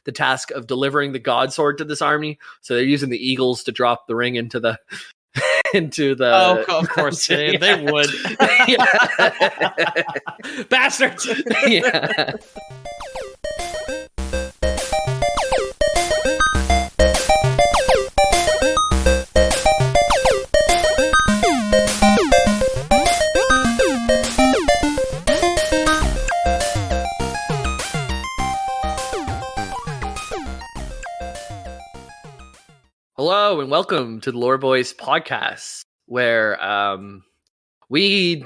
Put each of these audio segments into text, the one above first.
the task of delivering the god sword to this army. So they're using the eagles to drop the ring into the Oh, of course they would. Bastards. Yeah. Hello and welcome to the Lore Boys podcast, where we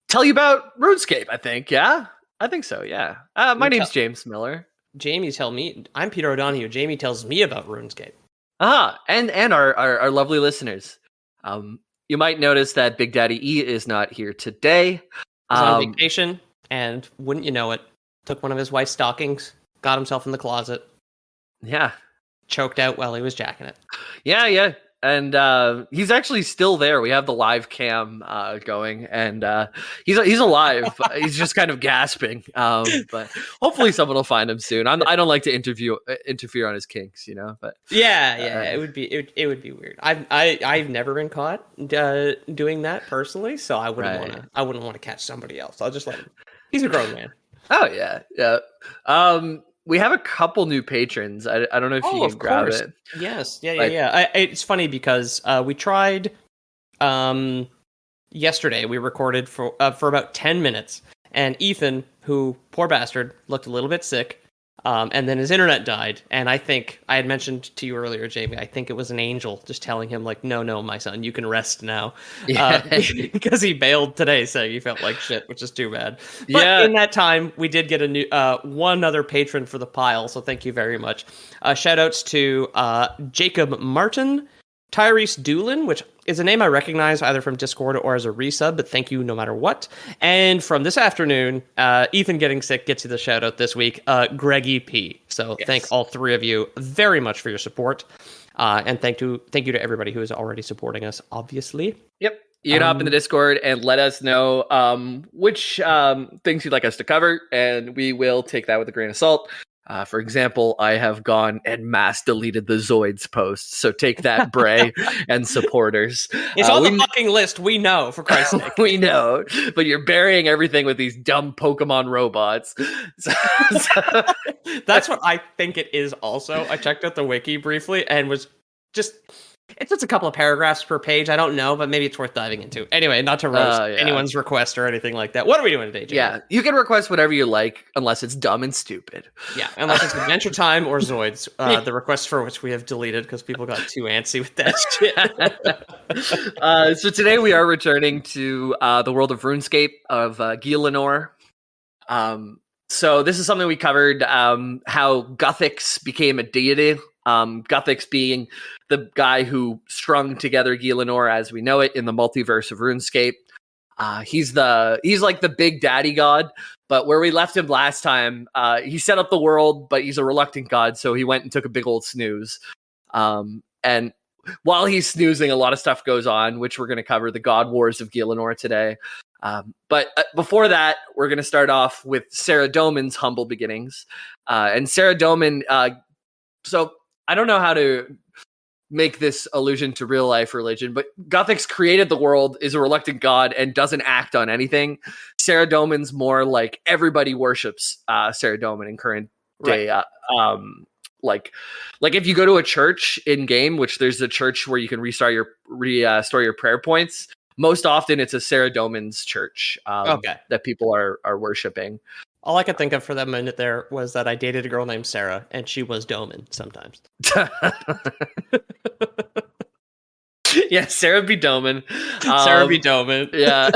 tell you about RuneScape. I think, yeah, I think so. Yeah, my name's James Miller. Jamie, tell me. I'm Peter O'Donohue. Jamie tells me about RuneScape. And our lovely listeners. You might notice that Big Daddy E is not here today. He's on vacation, and wouldn't you know it, took one of his wife's stockings, got himself in the closet. Yeah. Choked out while he was jacking it. Yeah. And he's actually still there. We have the live cam going, and he's alive. He's just kind of gasping. But hopefully someone will find him soon. I don't like to interfere on his kinks, you know. But yeah, it would be weird. I've never been caught doing that personally, so I wouldn't want to catch somebody else. I'll just let him. He's a grown man. Oh yeah. We have a couple new patrons. I don't know if you can grab it. Yes. Yeah. It's funny because we tried yesterday. We recorded for about 10 minutes, and Ethan, who, poor bastard, looked a little bit sick, and then his internet died. And I think I had mentioned to you earlier, Jamie, I think it was an angel just telling him, like, no, my son, you can rest now. Yeah. Because he bailed today, saying he felt like shit, which is too bad. But in that time, we did get a new one other patron for the pile, so thank you very much. Shout outs to Jacob Martin, Tyrese Doolin, which is a name I recognize either from Discord or as a resub, but thank you no matter what. And from this afternoon, Ethan getting sick gets you the shout out this week, Greggy P. So Thank all three of you very much for your support. And thank you to everybody who is already supporting us, obviously. Yep. You can hop in the Discord and let us know which things you'd like us to cover, and we will take that with a grain of salt. For example, I have gone and mass deleted the Zoids post, so take that, Bray and supportthat's it's on the fucking list. We know, for Christ's sake. We know, but you're burying everything with these dumb Pokemon robots. That's what I think it is. Also, I checked out the wiki briefly and was just. It's just a couple of paragraphs per page. I don't know, but maybe it's worth diving into. Anyway, not to roast anyone's request or anything like that. What are we doing today, Jamie? Yeah, you can request whatever you like, unless it's dumb and stupid. Yeah, unless it's Adventure Time or Zoids, the requests for which we have deleted because people got too antsy with that shit. So today we are returning to the world of RuneScape, of Gielinor. So this is something we covered, how Guthix became a deity. Guthix being the guy who strung together Gielinor as we know it in the multiverse of RuneScape. He's like the big daddy god, but where we left him last time, he set up the world, but he's a reluctant god, so he went and took a big old snooze. And while he's snoozing, a lot of stuff goes on, which we're going to cover the God Wars of Gielinor today. But before that, we're going to start off with Saradomin's humble beginnings. And Saradomin, so I don't know how to make this allusion to real life religion, but Guthix created the world, is a reluctant god, and doesn't act on anything. Saradomin's more like everybody worships Saradomin in current day. Right. Like if you go to a church in game, which there's a church where you can restore your prayer points. Most often, it's a Saradomin's church that people are worshiping. All I could think of for that minute there was that I dated a girl named Sarah, and she was Domin sometimes. Yeah, Sarah be Domin. Sarah be Domin. Yeah.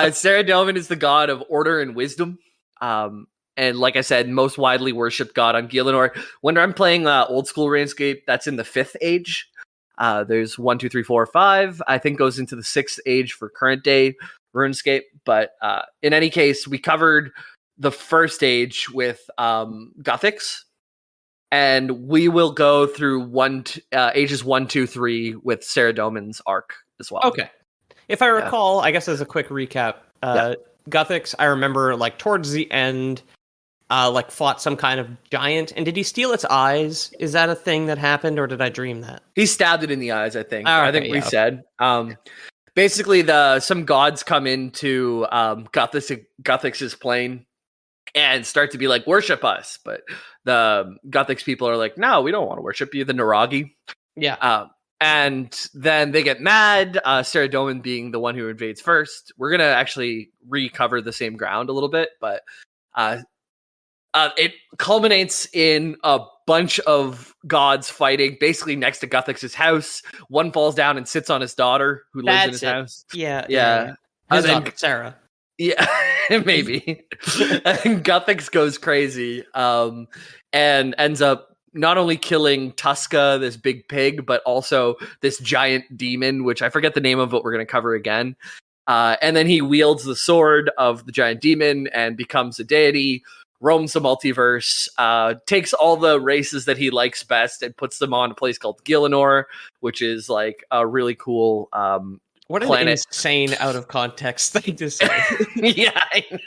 Saradomin is the god of order and wisdom. And like I said, most widely worshipped god on Gielinor. When I'm playing old school RuneScape, that's in the 5th age. There's 1, 2, 3, 4, 5. I think goes into the 6th age for current day RuneScape. But in any case, we covered the first age with Guthix, and we will go through ages 1, 2, 3 with Saradomin's arc as well. Okay. If I recall, I guess as a quick recap, Guthix, I remember like towards the end, like fought some kind of giant. And did he steal its eyes? Is that a thing that happened, or did I dream that? He stabbed it in the eyes, I think. Oh, okay, I think we said. Basically, some gods come into Guthix's plane and start to be like, worship us. But the Guthix people are like, no, we don't want to worship you, the Naragi. Yeah. And then they get mad, Saradomin being the one who invades first. We're going to actually recover the same ground a little bit, but it culminates in a bunch of gods fighting basically next to Guthix's house. One falls down and sits on his daughter who lives in his house. Yeah. And then Sarah. Yeah, maybe. And Guthix goes crazy and ends up not only killing Tuska, this big pig, but also this giant demon, which I forget the name of, but we're going to cover again. And then he wields the sword of the giant demon and becomes a deity, roams the multiverse, takes all the races that he likes best and puts them on a place called Gielinor, which is like a really cool what planet. An insane out of context thing to say. Yeah, I know.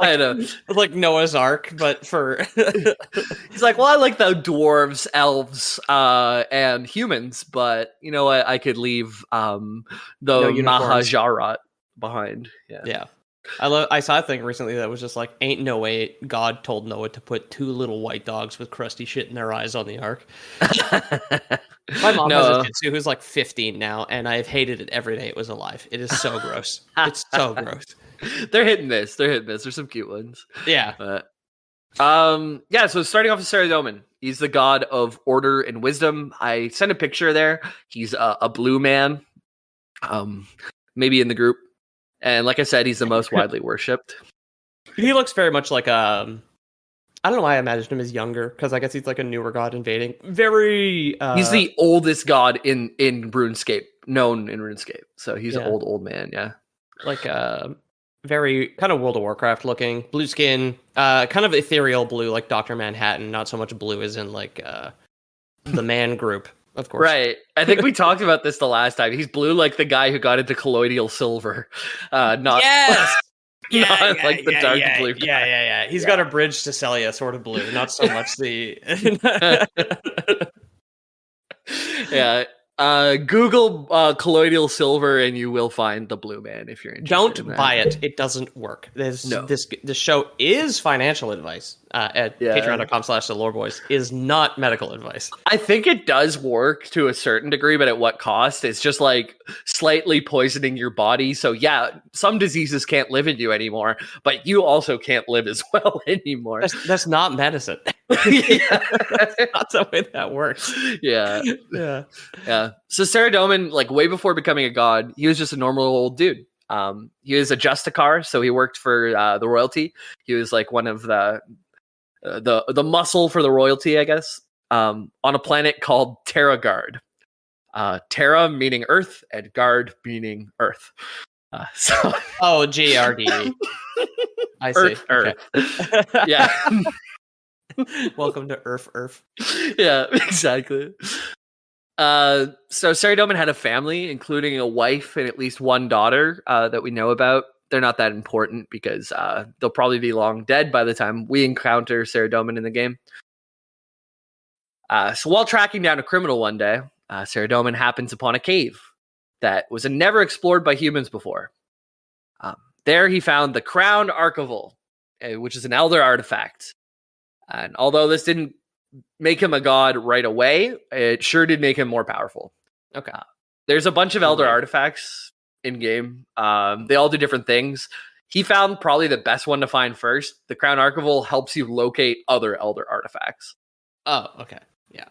I know. Like Noah's Ark, but for he's like, well, I like the dwarves, elves, and humans, but you know what? I could leave the Mahajarat behind. Yeah. I saw a thing recently that was just like, ain't no way God told Noah to put 2 little white dogs with crusty shit in their eyes on the ark. My mom has a Shih Tzu who's like 15 now, and I've hated it every day it was alive. It is so gross. It's so gross. They're hitting this. There's some cute ones. Yeah. So starting off with Saradomin. He's the god of order and wisdom. I sent a picture there. He's a blue man. Maybe in the group. And like I said, he's the most widely worshipped. He looks very much like I don't know why I imagined him as younger, because I guess he's like a newer god invading. Very he's the oldest god in RuneScape, known in RuneScape. So he's an old man, yeah. Like very kind of World of Warcraft looking, blue skin, kind of ethereal blue, like Dr. Manhattan, not so much blue as in like the man group, of course. Right. I think we talked about this the last time. He's blue like the guy who got into colloidal silver. Not yes! Not like the dark blue guy. Yeah. He's got a bridge to Celia sort of blue, not so much the Yeah. Google colloidal silver and you will find the blue man if you're interested. Don't buy it. It doesn't work. This show is financial advice at patreon.com/theloreboys is not medical advice. I think it does work to a certain degree, but at what cost? It's just like slightly poisoning your body. So yeah, some diseases can't live in you anymore, but you also can't live as well anymore. That's not medicine. That's not the way that works. Yeah. So Saradomin, like way before becoming a god, he was just a normal old dude. He was a Justicar, so he worked for the royalty. He was like one of the muscle for the royalty, I guess. On a planet called Terragard. Terra meaning Earth, and Guard meaning Earth. GRD. I see. Earth. Okay. Yeah. Welcome to Earth. Yeah, exactly. So Saradomin had a family, including a wife and at least one daughter that we know about. They're not that important because they'll probably be long dead by the time we encounter Saradomin in the game. So while tracking down a criminal one day, Saradomin happens upon a cave that was never explored by humans before. There he found the Crown Archival, which is an elder artifact. And although this didn't make him a god right away, it sure did make him more powerful. Okay. There's a bunch of elder artifacts in game. They all do different things. He found probably the best one to find first. The Crown Archival helps you locate other elder artifacts. Oh, okay. Yeah.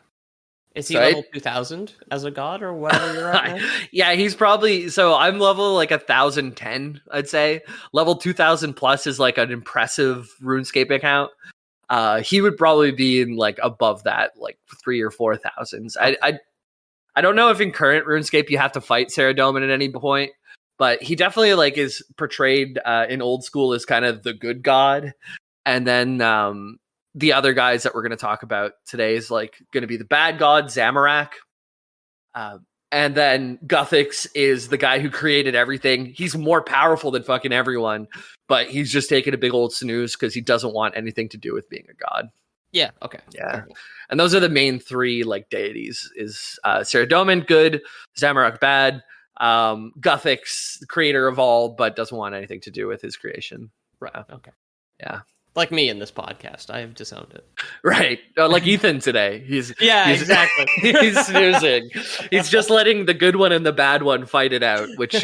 Is he level 2000 as a god or whatever you're at now? Yeah, he's probably... So I'm level like 1010, I'd say. Level 2000 plus is like an impressive RuneScape account. He would probably be in like above that, like 3,000 or 4,000. I don't know if in current RuneScape you have to fight Saradomin at any point, but he definitely like is portrayed in old school as kind of the good god. And then the other guys that we're going to talk about today is like going to be the bad god, Zamorak. And then Guthix is the guy who created everything. He's more powerful than fucking everyone, but he's just taking a big old snooze because he doesn't want anything to do with being a god. Yeah. Okay. Yeah. And those are the main three like deities: is Saradomin good, Zamorak bad, Guthix, the creator of all, but doesn't want anything to do with his creation. Right. Okay. Yeah. Like me in this podcast, I have disowned it. Right. Like Ethan today. He's exactly. He's snoozing. He's just letting the good one and the bad one fight it out, which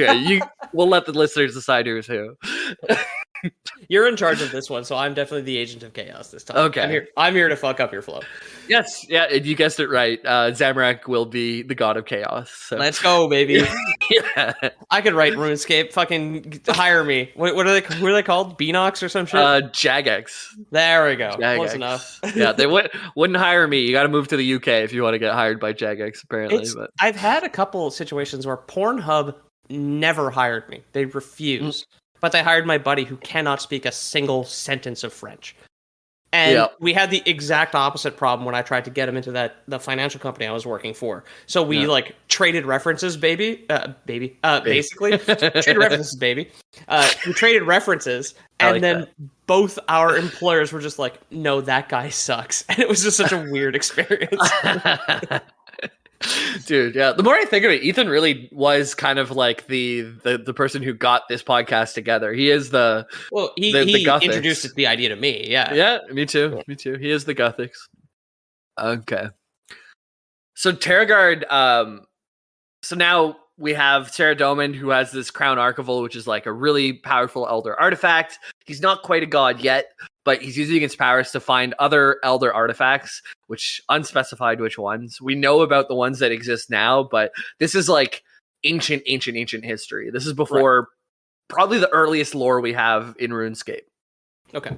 we'll let the listeners decide who's who. You're in charge of this one, so I'm definitely the agent of chaos this time. Okay. I'm here to fuck up your flow. Yes, yeah, you guessed it right. Zamorak will be the god of chaos. So. Let's go, baby. Yeah. I could write RuneScape. Fucking hire me. What are they? Who are they called? Beanox or some shit? Jagex. There we go. Jagex. Close enough. Yeah, they wouldn't hire me. You got to move to the UK if you want to get hired by Jagex, apparently. But I've had a couple situations where Pornhub never hired me. They refused. But they hired my buddy who cannot speak a single sentence of French. And we had the exact opposite problem when I tried to get him into the financial company I was working for. So we like traded references, basically traded references, baby. We traded references, and like then both our employers were just like, "No, that guy sucks," and it was just such a weird experience. Dude, yeah. The more I think of it, Ethan really was kind of like the person who got this podcast together. He is the he introduced the idea to me. Yeah, me too. Yeah. Me too. He is the Guthix. Okay. So Terragard, so now we have Saradomin, who has this Crown Archival, which is like a really powerful Elder artifact. He's not quite a god yet, but he's using its powers to find other Elder artifacts, which unspecified which ones. We know about the ones that exist now, but this is like ancient history. This is before probably the earliest lore we have in RuneScape. Okay.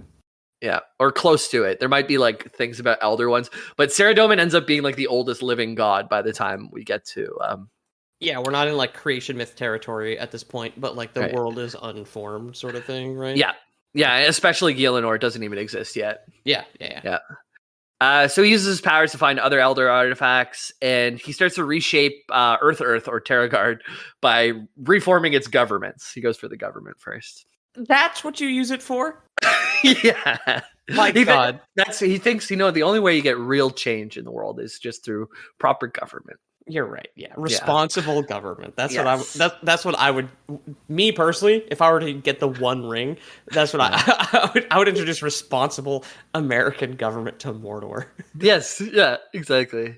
Yeah, or close to it. There might be like things about Elder ones, but Saradomin ends up being like the oldest living god by the time we get to... Yeah, we're not in like creation myth territory at this point, but like the world is unformed sort of thing, right? Yeah, especially Gielinor doesn't even exist yet. Yeah. So he uses his powers to find other Elder artifacts, and he starts to reshape Earth or Terragard by reforming its governments. He goes for the government first. That's what you use it for? Yeah. My God. He thinks, the only way you get real change in the world is just through proper government. You're right. Yeah, responsible government. That's what I would. Me personally, if I were to get the One Ring, that's what I would introduce responsible American government to Mordor. Yes. Yeah. Exactly.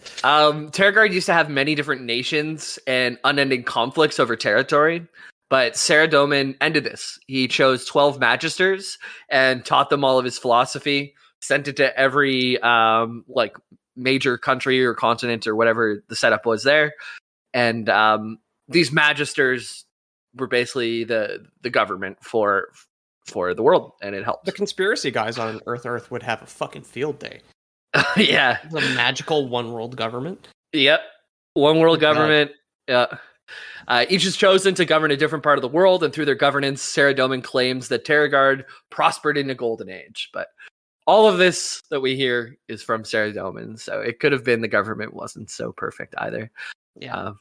Terragard used to have many different nations and unending conflicts over territory, but Saradomin ended this. He chose 12 magisters and taught them all of his philosophy. Sent it to every major country or continent or whatever the setup was there, and these magisters were basically the government for the world, and it helped. The conspiracy guys on Earth would have a fucking field day. Yeah, the magical one world government. Yep, one world government. Yeah. Each is chosen to govern a different part of the world, and through their governance, Saradomin claims that Terragard prospered in a golden age, but all of this that we hear is from Saradomin, so it could have been the government wasn't so perfect either. Yeah.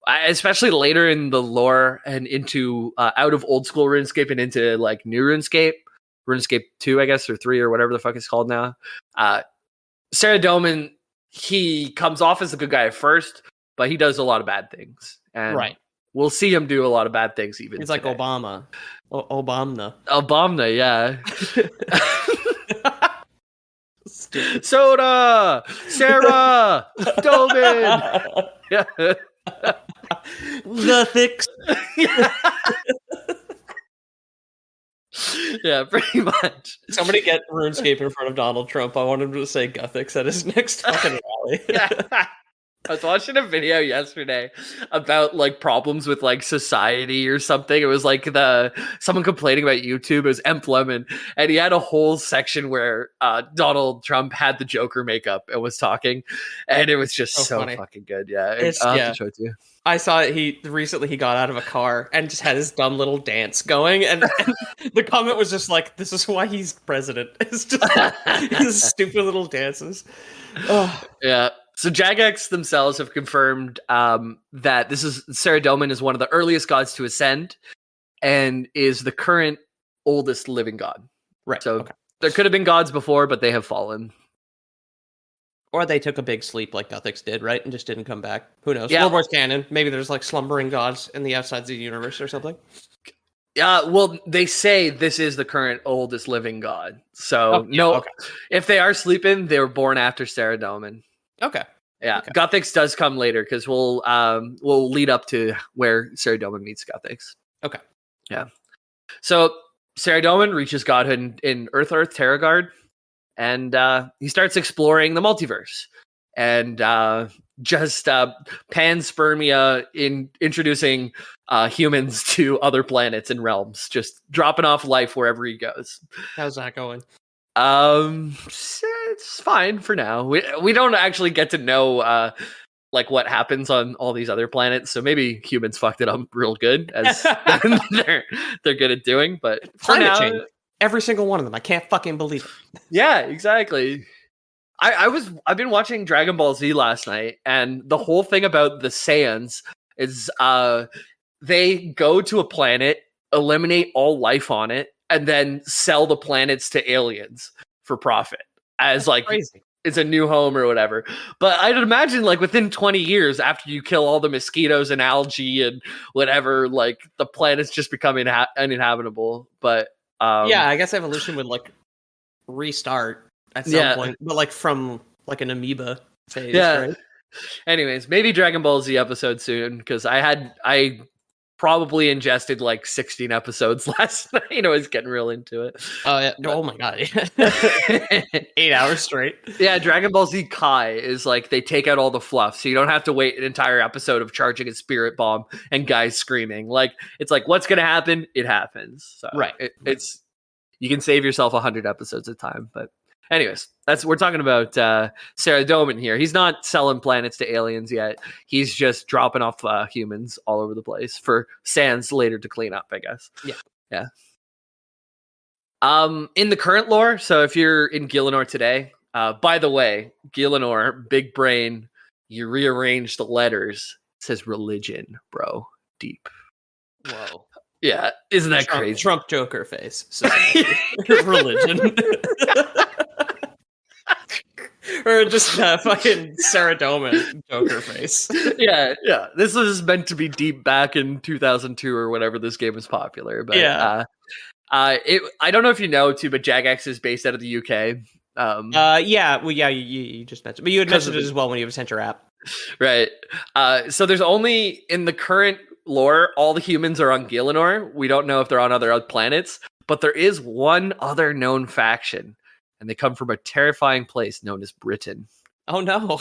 Especially later in the lore and into out of old school RuneScape and into like new RuneScape 2, I guess, or 3 or whatever the fuck it's called now. Saradomin, he comes off as a good guy at first, but he does a lot of bad things. And we'll see him do a lot of bad things even He's today. Like Obama. Obama, yeah. Soda, Sarah, Domin. Yeah. The Thix. Yeah, pretty much. Somebody get RuneScape in front of Donald Trump. I want him to say Guthix at his next fucking rally. Yeah. I was watching a video yesterday about like problems with like society or something. It was like someone complaining about YouTube. It was Lemon, and he had a whole section where Donald Trump had the Joker makeup and was talking, and it was just so fucking good. Yeah, I'll have to show it to you. I saw it. He got out of a car and just had his dumb little dance going, and the comment was just like, "This is why he's president." It's just his stupid little dances. Oh. Yeah. So Jagex themselves have confirmed that Saradomin is one of the earliest gods to ascend and is the current oldest living god. Right. So there could have been gods before, but they have fallen. Or they took a big sleep like Guthix did, right? And just didn't come back. Who knows? Yeah. World War's canon. Maybe there's like slumbering gods in the outsides of the universe or something. Well, they say this is the current oldest living god. So if they are sleeping, they were born after Saradomin. Okay. Yeah, okay. Guthix does come later because we'll lead up to where Saradomin meets Guthix. Okay. Yeah. So Saradomin reaches godhood in Earth Terragard, and he starts exploring the multiverse and just panspermia in introducing humans to other planets and realms, just dropping off life wherever he goes. How's that going? It's fine for now. We don't actually get to know like what happens on all these other planets, so maybe humans fucked it up real good as they're good at doing. But for now, change. Every single one of them, I can't fucking believe it. Yeah, exactly. I've been watching Dragon Ball Z last night, and the whole thing about the Saiyans is they go to a planet, eliminate all life on it, and then sell the planets to aliens for profit as like crazy. It's a new home or whatever. But I'd imagine like within 20 years after you kill all the mosquitoes and algae and whatever, like the planet's just becoming uninhabitable. But yeah, I guess evolution would like restart at some point, but like from like an amoeba phase. Yeah. Right? Anyways, maybe Dragon Ball Z episode soon because I probably ingested like 16 episodes last night. I was getting real into it. Oh yeah! Oh my god! 8 hours straight. Yeah, Dragon Ball Z Kai is like they take out all the fluff, so you don't have to wait an entire episode of charging a spirit bomb and guys screaming. Like it's like what's gonna happen? It happens. So right. It's you can save yourself 100 episodes of time. But anyways, we're talking about Saradomin here. He's not selling planets to aliens yet. He's just dropping off humans all over the place for Sans later to clean up, I guess. Yeah. In the current lore, so if you're in Gielinor today, by the way, Gielinor, big brain, you rearrange the letters. It says religion, bro. Deep. Whoa. Yeah, isn't that crazy? Trump Joker face. So religion. Or just fucking Saradomin Joker face. Yeah. This was meant to be deep back in 2002 or whenever this game was popular. But I don't know if you know too, but Jagex is based out of the UK. You just mentioned, but you had mentioned it as well when you sent your app. Right. So there's only in the current lore, all the humans are on Gielinor. We don't know if they're on other planets, but there is one other known faction, and they come from a terrifying place known as Britain. Oh no.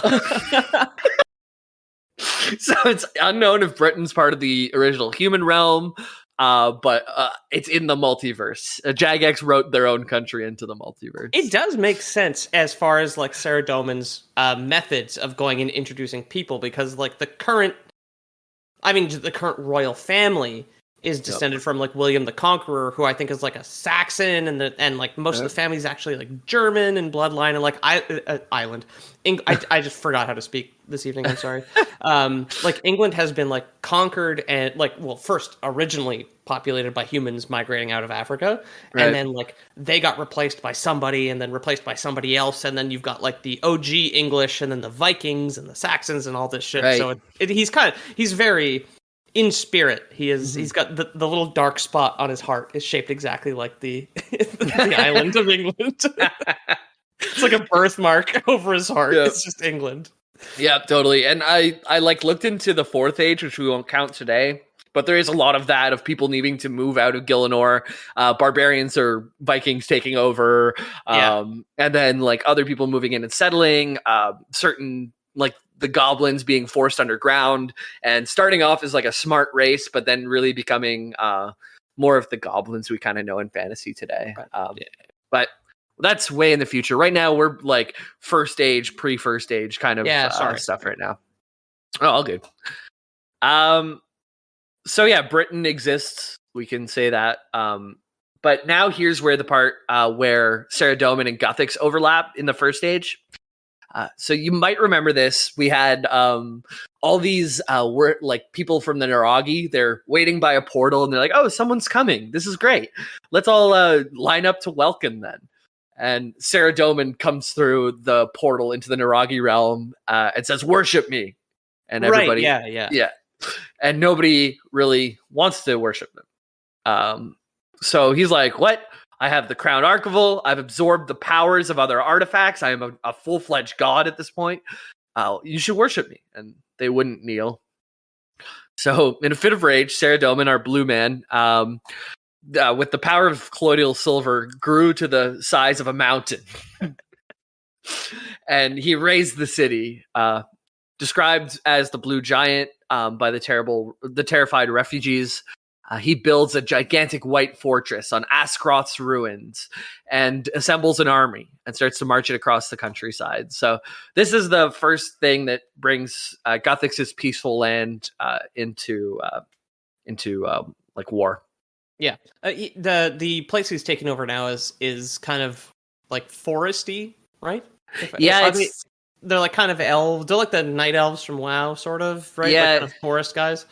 So it's unknown if Britain's part of the original human realm, but it's in the multiverse. Jagex wrote their own country into the multiverse. It does make sense as far as like Saradomin's methods of going and introducing people, because like the current royal family is descended from like William the Conqueror, who I think is like a Saxon, and like most of the family's actually like German in bloodline, and like Ireland. I just forgot how to speak this evening. I'm sorry. Like England has been like conquered and like first originally populated by humans migrating out of Africa, and then like they got replaced by somebody, and then replaced by somebody else, and then you've got like the OG English, and then the Vikings and the Saxons and all this shit. Right. So he's very in spirit. He is. Mm-hmm. He's got the little dark spot on his heart is shaped exactly like the island of England. It's like a birthmark over his heart. Yep. It's just England. Yeah, totally. And I like looked into the Fourth Age, which we won't count today, but there is a lot of that of people needing to move out of Gielinor, barbarians or Vikings taking over, and then like other people moving in and settling, certain like the goblins being forced underground and starting off as like a smart race, but then really becoming more of the goblins we kind of know in fantasy today. But that's way in the future. Right now, we're like first age, pre-first age kind of stuff right now. Oh, all good. So yeah, Britain exists. We can say that. But now here's where the part where Saradomin and Guthix overlap in the first age. So you might remember this. We had all these were like people from the Naragi. They're waiting by a portal, and they're like, "Oh, someone's coming! This is great. Let's all line up to welcome them." And Saradomin comes through the portal into the Naragi realm and says, "Worship me!" And everybody, yeah, and nobody really wants to worship them. So he's like, "What? I have the Crown Archival. I've absorbed the powers of other artifacts. I am a full-fledged god at this point. You should worship me." And they wouldn't kneel. So, in a fit of rage, Saradomin, our blue man, with the power of colloidal silver, grew to the size of a mountain. And he razed the city, described as the Blue Giant by the terrified refugees. He builds a gigantic white fortress on Askroth's ruins and assembles an army and starts to march it across the countryside. So this is the first thing that brings Guthix's peaceful land into like war. Yeah, the place he's taking over now is kind of like foresty, right? They're like kind of elves. They're like the night elves from WoW, sort of, right? Yeah, like kind of forest guys.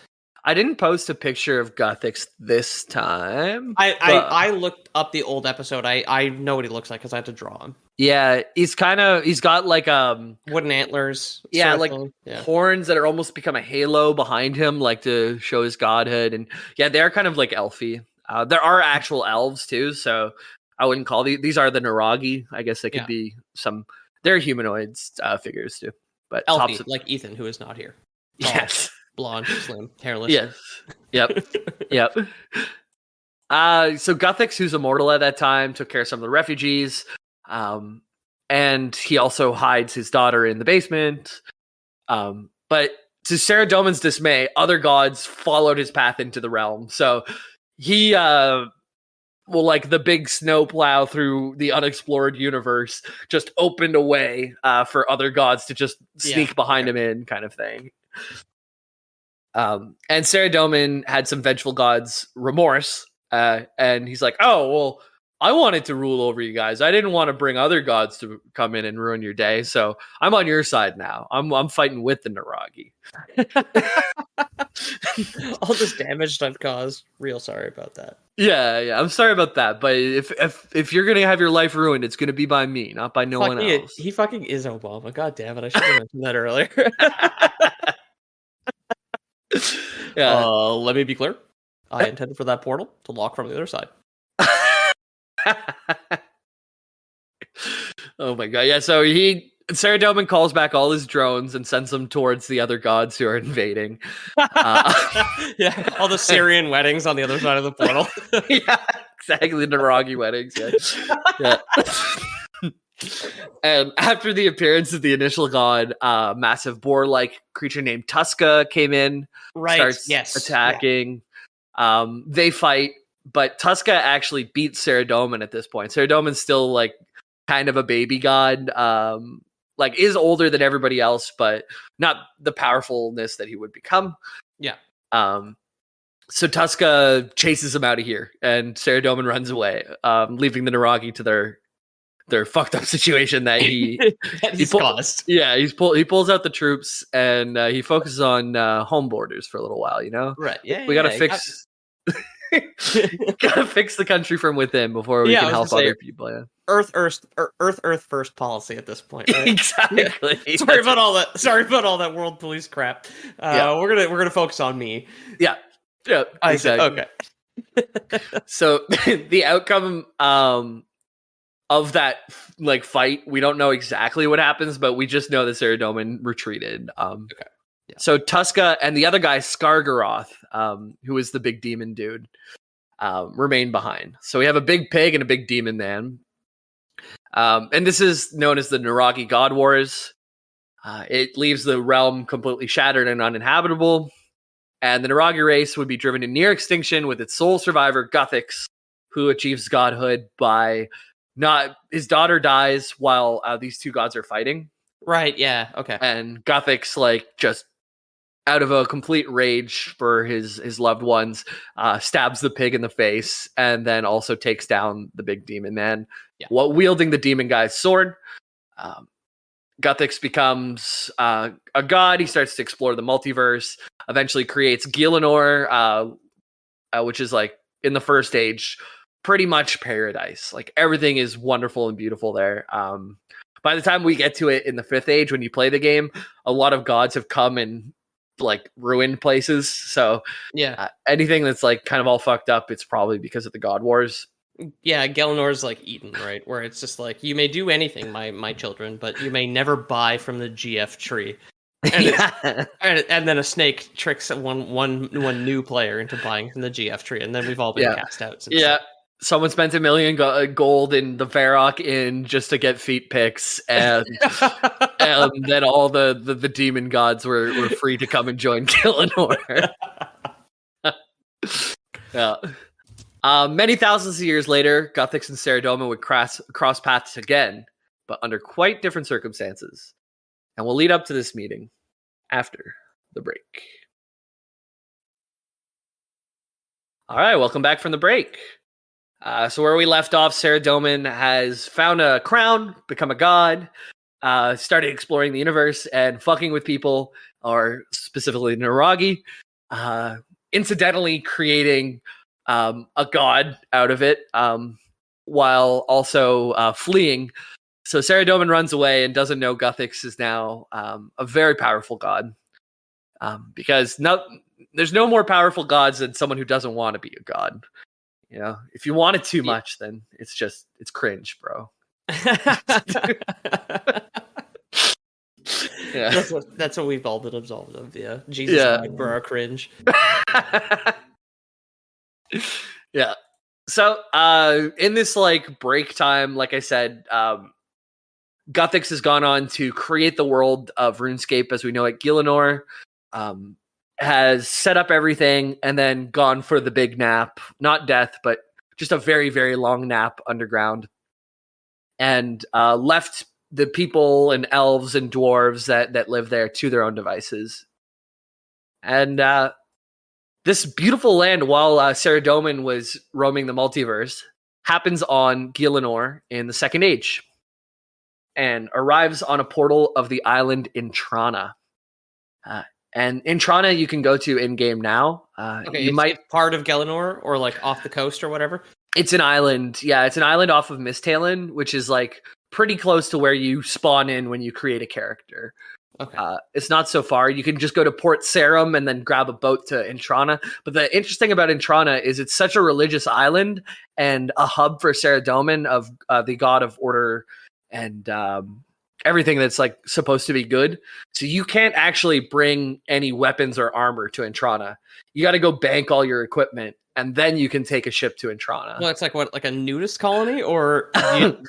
I didn't post a picture of Guthix this time. I looked up the old episode. I know what he looks like because I had to draw him. Yeah, he's got like wooden antlers. Yeah, like horns that are almost become a halo behind him, like to show his godhood. And yeah, they're kind of like elfy. There are actual elves too, so I wouldn't call these are the Naragi. I guess they could be some. They're humanoids figures too, but elfy, like Ethan, who is not here. Yes. Blonde, slim, hairless. Yes. Yep. Yep. So Guthix, who's immortal at that time, took care of some of the refugees. And he also hides his daughter in the basement. But to Saradomin's dismay, other gods followed his path into the realm. So he like the big snowplow through the unexplored universe, just opened a way for other gods to just sneak behind him in, kind of thing. And Saradomin had some vengeful gods remorse, and he's like, "Oh, well, I wanted to rule over you guys. I didn't want to bring other gods to come in and ruin your day, so I'm on your side now. I'm fighting with the Naragi." All this damage I've caused. Real sorry about that. Yeah, I'm sorry about that. But if you're gonna have your life ruined, it's gonna be by me, not by no one else. He fucking is Obama. God damn it! I should have mentioned that earlier. Yeah. Let me be clear. I intended for that portal to lock from the other side. Oh my god! Yeah. So Saradomin calls back all his drones and sends them towards the other gods who are invading. Yeah, all the Syrian weddings on the other side of the portal. Yeah, exactly. The Naragi weddings. Yeah. And after the appearance of the initial god, massive boar-like creature named Tuska came in. Starts attacking. Yeah. They fight, but Tuska actually beats Saradomin at this point. Saradomin's still like kind of a baby god. Like is older than everybody else, but not the powerfulness that he would become. Yeah. So Tuska chases him out of here, and Saradomin runs away, leaving the Naragi to their fucked up situation that he caused. Yeah, he pulls out the troops, and he focuses on home borders for a little while. Right? Yeah. We gotta fix. Gotta fix the country from within before we can help other people. Yeah. Earth first policy at this point. Right? Exactly. Sorry about all that world police crap. We're gonna focus on me. Yeah. Yeah. Exactly. Okay. So the outcome of that like fight, we don't know exactly what happens, but we just know that Saradomin retreated. Okay. Yeah. So Tuska and the other guy, Skargaroth, who is the big demon dude, remain behind. So we have a big pig and a big demon man. And this is known as the Naragi God Wars. It leaves the realm completely shattered and uninhabitable. And the Naragi race would be driven to near extinction with its sole survivor, Guthix, who achieves godhood by his daughter dies while these two gods are fighting. Right, yeah, okay. And Guthix, like, just out of a complete rage for his loved ones, stabs the pig in the face, and then also takes down the big demon man, wielding the demon guy's sword. Guthix becomes a god. He starts to explore the multiverse. Eventually, creates Gielinor, which is like in the first age, pretty much paradise. Like everything is wonderful and beautiful there. By the time we get to it in the 5th age, when you play the game, a lot of gods have come and like ruined places. So Yeah. anything that's like kind of all fucked up, it's probably because of the God Wars. Yeah, Gelinor's like Eden, right? Where it's just like, you may do anything, my children, but you may never buy from the GF tree. And, Yeah. and then a snake tricks one new player into buying from the GF tree, and then we've all been cast out. Since then. Someone spent $1 million gold in the Varrock Inn just to get feet pics, and then all the demon gods were free to come and join Gielinor. Yeah. Many thousands of years later, Guthix and Saradomin would cross paths again, but under quite different circumstances. And we'll lead up to this meeting after the break. All right, welcome back from the break. So where we left off, Saradomin has found a crown, become a god, started exploring the universe and fucking with people, or specifically Naragi, incidentally creating a god out of it, while also fleeing. So Saradomin runs away and doesn't know Guthix is now a very powerful god, because there's no more powerful gods than someone who doesn't want to be a god. You know, if you want it too much, then it's cringe, bro. Yeah, that's what we've all been absolved of. Yeah, Jesus died for our cringe. Yeah. So, in this like break time, like I said, Guthix has gone on to create the world of RuneScape as we know it. Gielinor has set up everything and then gone for the big nap, not death, but just a very, very long nap underground, and left the people and elves and dwarves that live there to their own devices. And this beautiful land, while Saradomin was roaming the multiverse, happens on Gielinor in the 2nd Age, and arrives on a portal of the island Intrana. And Intrana you can go to in-game now. Okay, it's part of Gielinor, or like off the coast or whatever? It's an island. Yeah, it's an island off of Misthalin, which is like pretty close to where you spawn in when you create a character. Okay. It's not so far. You can just go to Port Sarum and then grab a boat to Intrana. But the interesting about Intrana is it's such a religious island and a hub for Saradomin, of the god of order and everything that's like supposed to be good. So you can't actually bring any weapons or armor to Intrana. You got to go bank all your equipment, and then you can take a ship to Intrana. Well, it's like what, like a nudist colony, or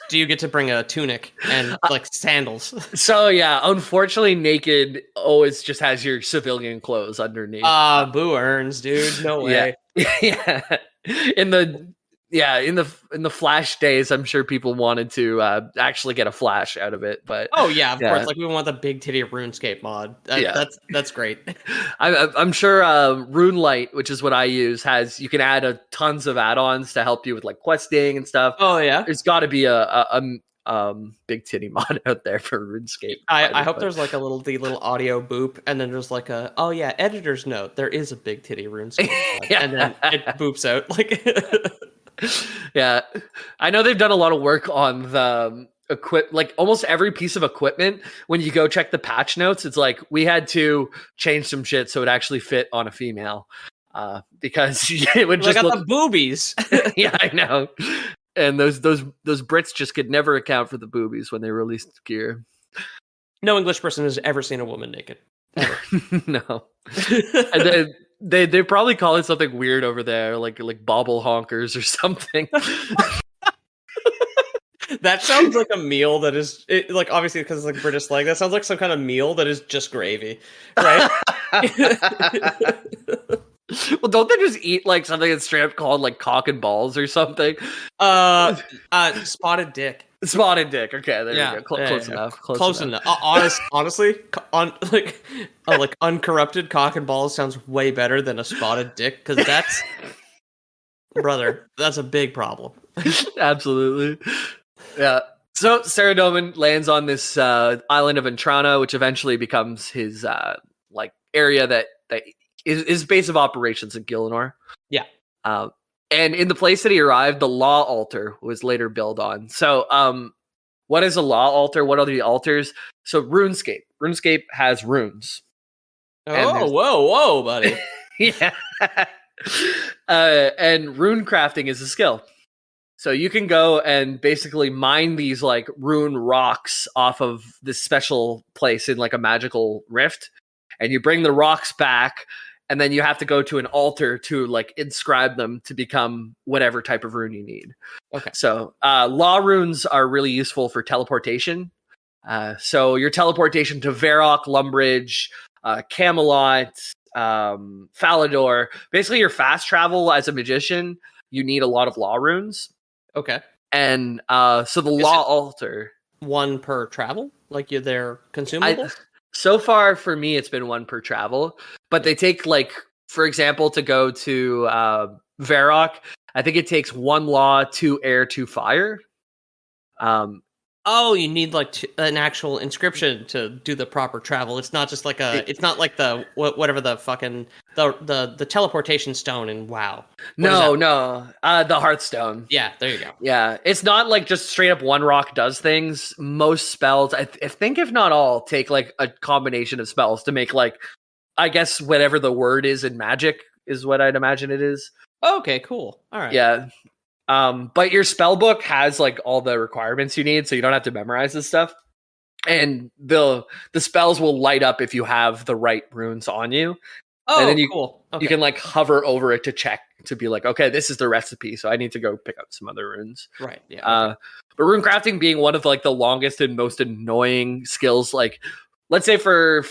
do you get to bring a tunic and like sandals? So yeah, unfortunately, naked always just has your civilian clothes underneath. Boo earns, dude. No way. Yeah. In the Flash days, I'm sure people wanted to actually get a Flash out of it, but of course, like we want the big titty RuneScape mod. That's great. I'm sure RuneLight, which is what I use, you can add tons of add-ons to help you with like questing and stuff. Oh yeah, there's got to be a big titty mod out there for RuneScape. I hope there's like the little audio boop, and then there's like editor's note. There is a big titty RuneScape mod, and then it boops out like. Yeah, I know they've done a lot of work on the like almost every piece of equipment. When you go check the patch notes, it's like we had to change some shit so it actually fit on a female, because it would just look the boobies. Yeah, I know. And those Brits just could never account for the boobies when they released gear. No English person has ever seen a woman naked. Ever. No. And then they probably call it something weird over there, like bobble honkers or something. That sounds like a meal that is like, obviously because it's like British slang. That sounds like some kind of meal that is just gravy, right? Well, don't they just eat like something that's straight up called like cock and balls or something? Spotted dick. Spotted dick. Okay, there you go. Close enough. Close enough. Honestly, like uncorrupted cock and balls sounds way better than a spotted dick, because that's brother. That's a big problem. Absolutely. Yeah. So Saradomin lands on this island of Entrana, which eventually becomes his area that is his base of operations in Gielinor. Yeah. And in the place that he arrived, the Law Altar was later built on. So what is a Law Altar? What are the altars? So RuneScape. RuneScape has runes. Oh, whoa, buddy. Yeah. And rune crafting is a skill. So you can go and basically mine these like rune rocks off of this special place in like a magical rift, and you bring the rocks back, and then you have to go to an altar to like inscribe them to become whatever type of rune you need. Okay. So law runes are really useful for teleportation. So your teleportation to Varrock, Lumbridge, Camelot, Falador, basically your fast travel as a magician, you need a lot of law runes. Okay. And so the law altar. One per travel? Like they're consumable? So far for me, it's been one per travel. But they take like, for example, to go to Varrock, I think it takes 1 law, 2 air, 2 fire. Oh, you need like an actual inscription to do the proper travel. It's not just like it's not like the whatever the fucking the teleportation stone in WoW. No, the Hearthstone. Yeah, there you go. Yeah, it's not like just straight up one rock does things. Most spells, I think, if not all, take like a combination of spells to make like, I guess whatever the word is in Magic is what I'd imagine it is. Okay, cool. All right. Yeah. But your spell book has like all the requirements you need, so you don't have to memorize this stuff. And the spells will light up if you have the right runes on you. Oh, and then cool. Okay. You can like hover over it to check to be like, okay, this is the recipe, so I need to go pick up some other runes. Right. Yeah. But rune crafting being one of like the longest and most annoying skills, like let's say for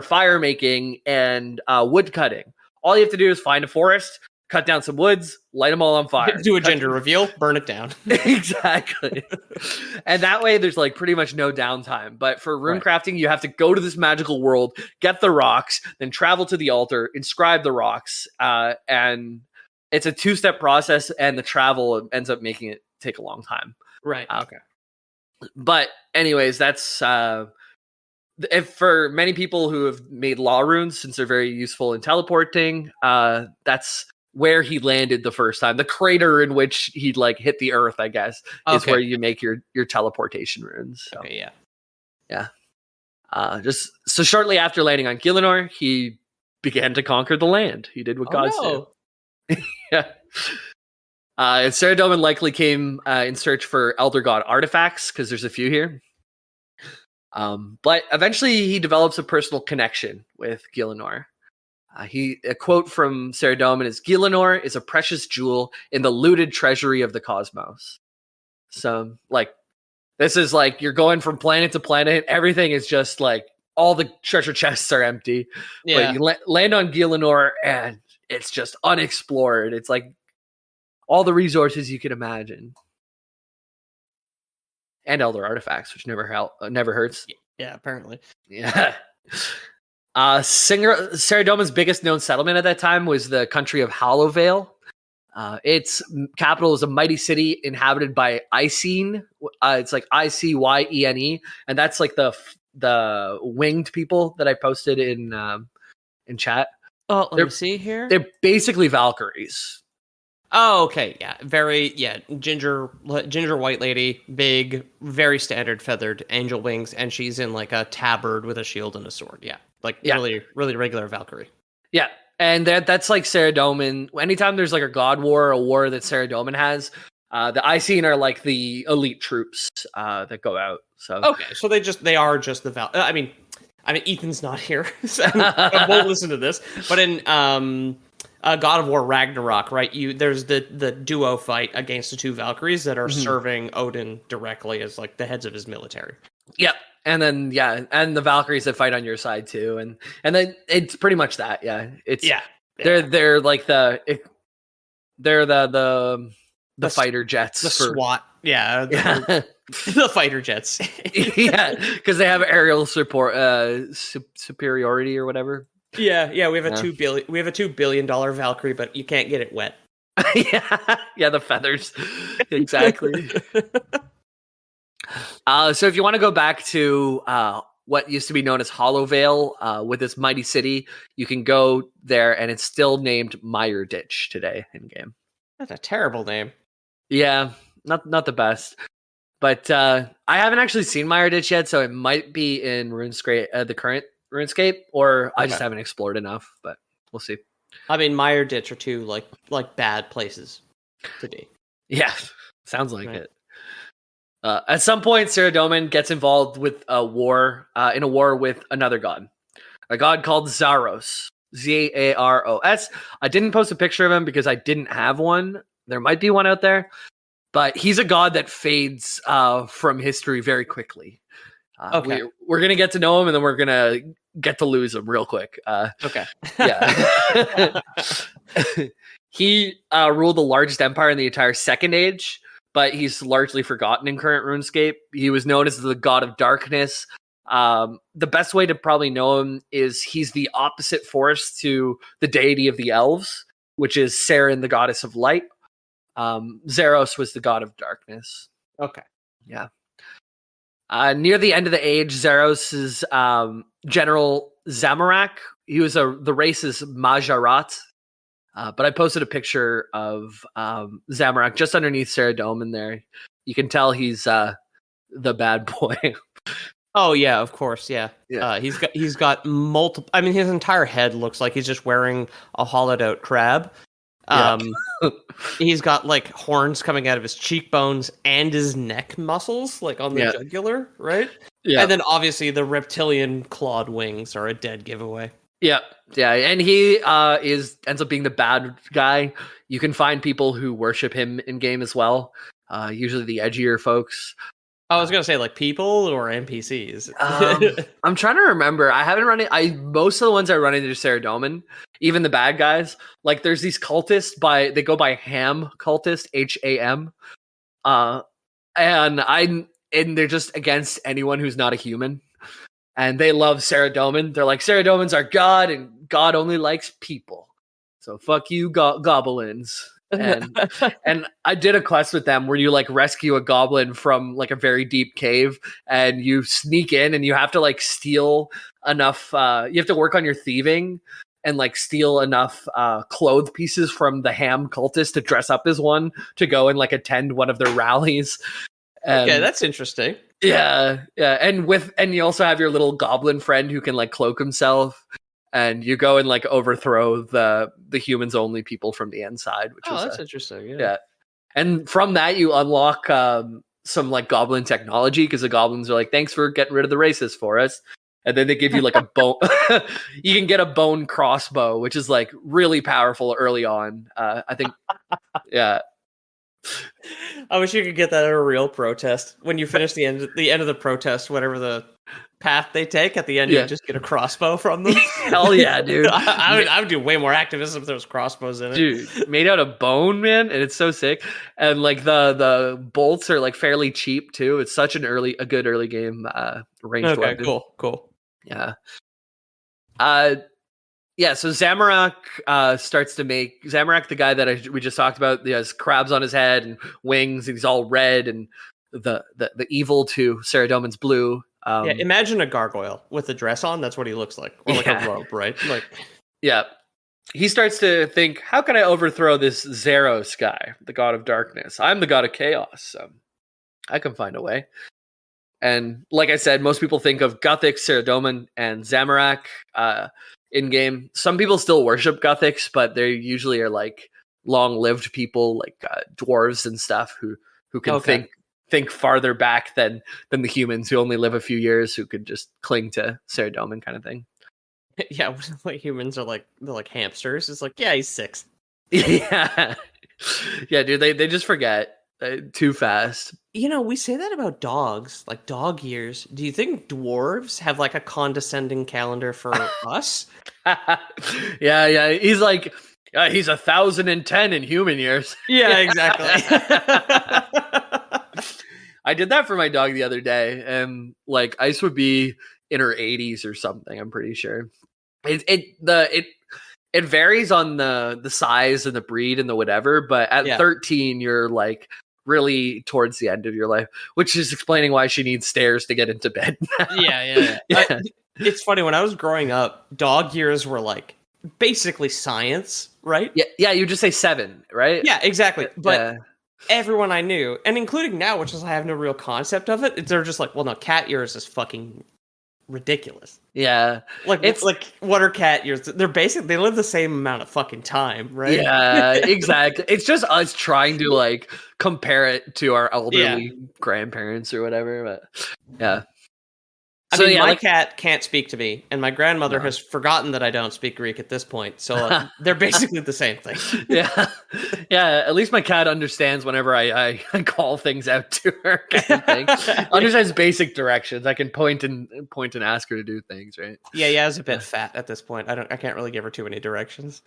fire making and wood cutting, all you have to do is find a forest, cut down some woods, light them all on fire. Do a gender reveal, burn it down. Exactly. And that way there's like pretty much no downtime. But for rune crafting, you have to go to this magical world, get the rocks, then travel to the altar, inscribe the rocks. And it's a 2-step process, and the travel ends up making it take a long time. Right. Okay. But anyways, that's if for many people who have made law runes, since they're very useful in teleporting, that's where he landed the first time. The crater in which he'd like hit the earth, I guess, is where you make your teleportation runes. So. Okay, yeah. Just so shortly after landing on Gielinor, he began to conquer the land. He did what gods do. Yeah. And Saradomin likely came in search for Elder God artifacts, because there's a few here. But eventually he develops a personal connection with Gielinor. A quote from Saradomin is, "Gielinor is a precious jewel in the looted treasury of the cosmos." So, like, this is like you're going from planet to planet. Everything is just like all the treasure chests are empty. Yeah. But you land on Gielinor and it's just unexplored. It's like all the resources you can imagine. And elder artifacts, which never hurts. Yeah, apparently. Yeah. Saradomin's biggest known settlement at that time was the country of Hollowvale. Its capital is a mighty city inhabited by Icene. It's like Icyene, and that's like the winged people that I posted in chat. Oh, let me see here. They're basically Valkyries. Oh, okay. Yeah. Ginger white lady, big, very standard feathered angel wings, and she's in like a tabard with a shield and a sword. Yeah. Really, really regular Valkyrie. Yeah. And that's like Saradomin. Anytime there's like a god war or a war that Saradomin has, the Icene are like the elite troops that go out. So okay, so they are just the Val. I mean, Ethan's not here, so I won't listen to this. But in God of War Ragnarok, right? There's the duo fight against the two Valkyries that are serving Odin directly as like the heads of his military. Yep. And then and the Valkyries that fight on your side too, and then it's pretty much that. Yeah, it's they're like the fighter jets, the SWAT. Yeah, the fighter jets. Yeah, because they have aerial support, superiority or whatever. Yeah, we have a $2 billion Valkyrie, but you can't get it wet. Yeah, the feathers, exactly. So if you want to go back to what used to be known as Hollowvale with its mighty city, you can go there, and it's still named Mire Ditch today in game. That's a terrible name. Yeah, not the best. But I haven't actually seen Mire Ditch yet, so it might be in RuneScape, the current RuneScape, or I just haven't explored enough. But we'll see. I mean, Mire Ditch are two like bad places to be. Yeah, sounds like it. At some point, Saradomin gets involved with a war, in a war with another god, a god called Zaros, Zaros. I didn't post a picture of him because I didn't have one. There might be one out there, but he's a god that fades from history very quickly. Okay. We're going to get to know him, and then we're going to get to lose him real quick. Okay. Yeah. He ruled the largest empire in the entire Second Age, but he's largely forgotten in current RuneScape. He was known as the god of darkness. The best way to probably know him is he's the opposite force to the deity of the elves, which is Saren, the goddess of light. Zaros was the god of darkness. Okay. Yeah. Near the end of the age, Zaros's general Zamorak, he was the race is Majorat. But I posted a picture of Zamorak just underneath Saradomin there. You can tell he's the bad boy. Oh yeah, of course, yeah. He's got multiple. I mean, his entire head looks like he's just wearing a hollowed out crab. He's got like horns coming out of his cheekbones and his neck muscles, like on the jugular, right? Yeah. And then obviously the reptilian clawed wings are a dead giveaway. Yeah, and he ends up being the bad guy. You can find people who worship him in game as well. Usually the edgier folks. I was gonna say like people or NPCs. I'm trying to remember. I haven't run it. Most of the ones I run into Saradomin, even the bad guys. Like there's these cultists they go by Ham cultist, HAM, and they're just against anyone who's not a human. And they love Saradomin. They're like, Saradomin's our god, and God only likes people. So fuck you, goblins. And I did a quest with them where you like rescue a goblin from like a very deep cave, and you sneak in, and you have to like steal enough. You have to work on your thieving and like steal enough clothes pieces from the Ham cultist to dress up as one to go and like attend one of their rallies. Okay, that's interesting. Yeah, and you also have your little goblin friend who can like cloak himself, and you go and like overthrow the humans only people from the inside. Which that's interesting. Yeah, and from that you unlock some like goblin technology because the goblins are like, thanks for getting rid of the racists for us, and then they give you like a bone. You can get a bone crossbow, which is like really powerful early on. I think, yeah. I wish you could get that at a real protest. When you finish the end of the protest, whatever the path they take, at the end you just get a crossbow from them. Hell yeah, dude! I would do way more activism if there was crossbows in it. Dude, made out of bone, man, and it's so sick. And like the bolts are like fairly cheap too. It's such a good early game ranged weapon. Cool. Yeah. Yeah, so Zamorak starts to make Zamorak, the guy that we just talked about. He has crabs on his head and wings, and he's all red, and the evil to Saradomin's blue. Imagine a gargoyle with a dress on. That's what he looks like, or like a robe, right? Like, yeah. He starts to think, how can I overthrow this Zaros guy, the god of darkness? I'm the god of chaos, so I can find a way. And like I said, most people think of Gothic, Saradomin, and Zamorak in game. Some people still worship Gothics, but they usually are like long-lived people, like dwarves and stuff, who can think farther back than the humans who only live a few years, who could just cling to Saradomin kind of thing. Yeah, like humans are they're like hamsters. It's like, yeah, he's 6. Yeah, dude, they just forget too fast. You know, we say that about dogs, like dog years. Do you think dwarves have like a condescending calendar for us? Yeah. He's like, he's 1,010 in human years. Yeah, exactly. I did that for my dog the other day, and like Ice would be in her 80s or something. I'm pretty sure. It varies on the size and the breed and the whatever, but at 13 you're like really towards the end of your life, which is explaining why she needs stairs to get into bed. Yeah. It's funny, when I was growing up, dog years were like basically science, right? Yeah, you just say 7, right? Yeah, exactly. But everyone I knew, and including now, which is I have no real concept of it, they're just like, well, no, cat ears is fucking ridiculous. Yeah. Like, what are cat ears? They're basically, they live the same amount of fucking time, right? Yeah, exactly. It's just us trying to like compare it to our elderly grandparents or whatever. But yeah. I mean, my cat can't speak to me, and my grandmother has forgotten that I don't speak Greek at this point, so they're basically the same thing. Yeah. At least my cat understands whenever I call things out to her, kind of thing. Understands basic directions. I can point and ask her to do things, right? Yeah, it's a bit fat at this point. I can't really give her too many directions.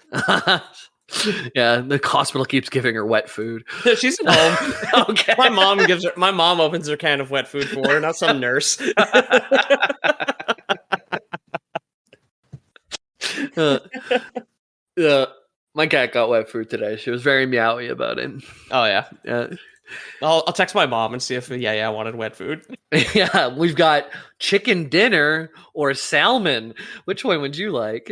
Yeah, the hospital keeps giving her wet food. She's at home. Okay. My mom opens her can of wet food for her, not some nurse. My cat got wet food today. She was very meowy about it. Oh yeah. I'll text my mom and see if I wanted wet food. Yeah, we've got chicken dinner or salmon. Which one would you like?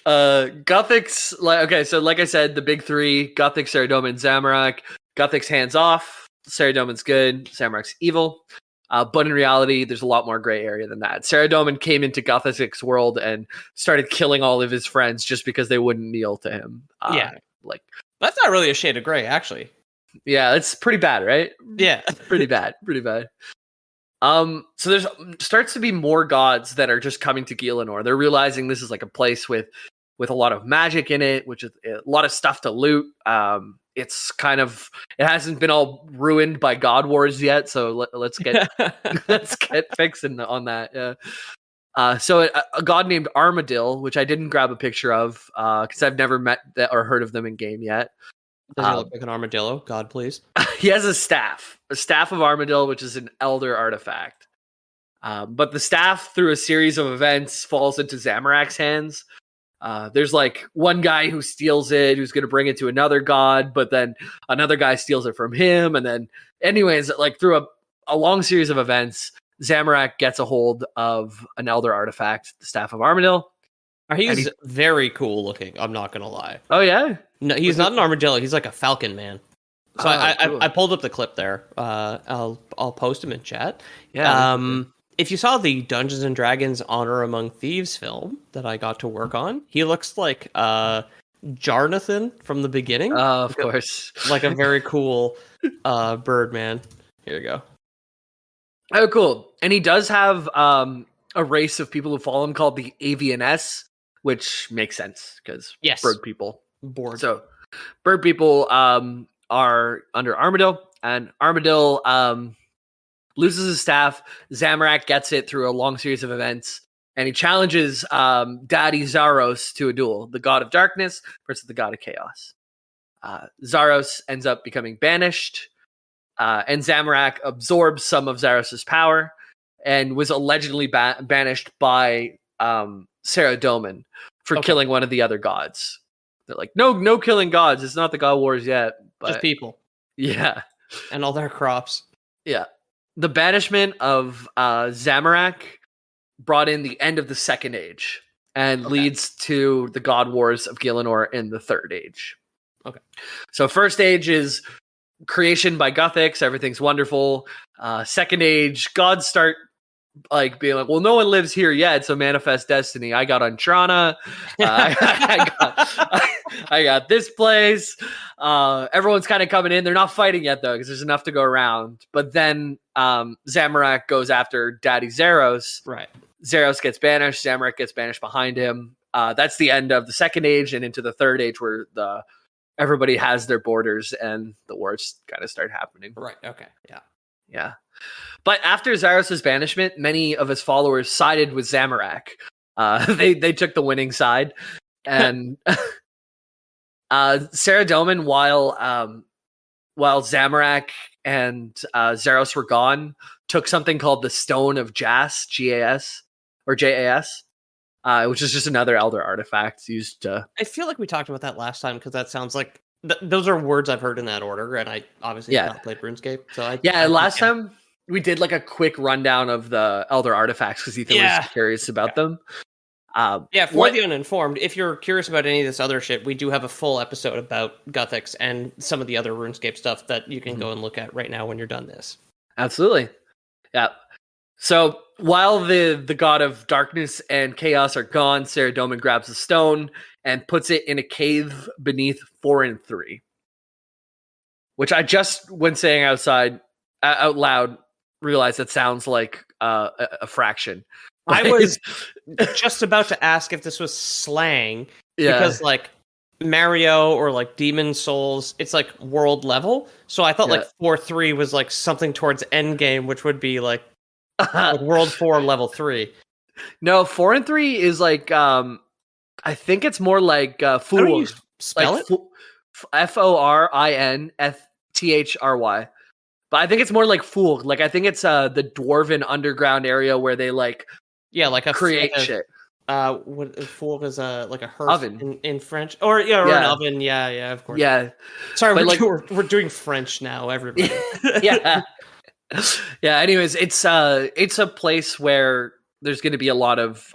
Gothic's so like I said, the big 3: Gothic, Saradomin, Zamorak. Gothic's hands off. Saradomin's good. Zamorak's evil. But in reality, there's a lot more gray area than that. Saradomin came into Gothic's world and started killing all of his friends just because they wouldn't kneel to him. That's not really a shade of gray, actually. Yeah, it's pretty bad, right? Yeah, pretty bad. So there's starts to be more gods that are just coming to Gielinor. They're realizing this is like a place with a lot of magic in it, which is a lot of stuff to loot. It's kind of, it hasn't been all ruined by God Wars yet, so let's get fixing on that. Yeah. So a god named Armadil, which I didn't grab a picture of because I've never met or heard of them in game yet. Does he look like an armadillo? God, please. He has a staff of Armadil, which is an elder artifact. But the staff, through a series of events, falls into Zamorak's hands. There's like one guy who steals it, who's going to bring it to another god, but then another guy steals it from him. And then anyways, like through a long series of events, Zamorak gets a hold of an elder artifact, the Staff of Armadil. He's very cool looking, I'm not going to lie. Oh, yeah? No, he's not an armadillo. He's like a falcon man. So I pulled up the clip there. I'll post him in chat. Yeah. If you saw the Dungeons and Dragons Honor Among Thieves film that I got to work on, he looks like Jarnathan from the beginning. Of course. Like a very cool bird man. Here you go. Oh, cool. And he does have a race of people who follow him called the Avianess, which makes sense because bird people. So bird people are under Armadil, and Armadil loses his staff. Zamorak gets it through a long series of events, and he challenges Daddy Zaros to a duel, the god of darkness versus the god of chaos. Zaros ends up becoming banished, and Zamorak absorbs some of Zaros' power and was allegedly banished by Saradomin for killing one of the other gods. They're like, no killing gods. It's not the God Wars yet. But just people. Yeah. And all their crops. Yeah. The banishment of Zamorak brought in the end of the Second Age and leads to the God Wars of Gielinor in the Third Age. Okay. So First Age is creation by Gothics. Everything's wonderful. Second Age, gods start like being like, well, no one lives here yet, so manifest destiny. I got Antrana. I got this place. Everyone's kind of coming in. They're not fighting yet though, because there's enough to go around. But then Zamorak goes after Daddy Zaros. Right. Zaros gets banished. Zamorak gets banished behind him. That's the end of the Second Age and into the Third Age, where everybody has their borders and the wars kind of start happening. Right. Okay. Yeah. Yeah. But after Zaros' banishment, many of his followers sided with Zamorak. They took the winning side. And Saradomin, while Zamorak and Zaros were gone, took something called the Stone of Jas, G-A-S, or J-A-S. which is just another Elder artifact used to. I feel like we talked about that last time because that sounds like those are words I've heard in that order, and I obviously have not played RuneScape. So last time we did like a quick rundown of the Elder artifacts because Ethan was curious about them. For the uninformed, if you're curious about any of this other shit, we do have a full episode about Gothics and some of the other RuneScape stuff that you can go and look at right now when you're done this. Absolutely. Yeah. So while the god of darkness and chaos are gone, Saradomin grabs a stone and puts it in a cave beneath 4 and 3. Which I just, when saying out loud, realized that sounds like a fraction. I was just about to ask if this was slang, because like Mario or like Demon Souls, it's like world level. So I thought like 4-3 was like something towards end game, which would be like world 4 level 3. No, 4 and 3 is like I think it's more like fool. How do you spell it? FORINTHRY. But I think it's more like fool. Like I think it's the dwarven underground area where they like a create shit. What fool is like a hearth oven in French, or an oven. Yeah, of course. Yeah. Sorry, we're doing French now, everybody. Yeah. Anyways, it's a place where there's going to be a lot of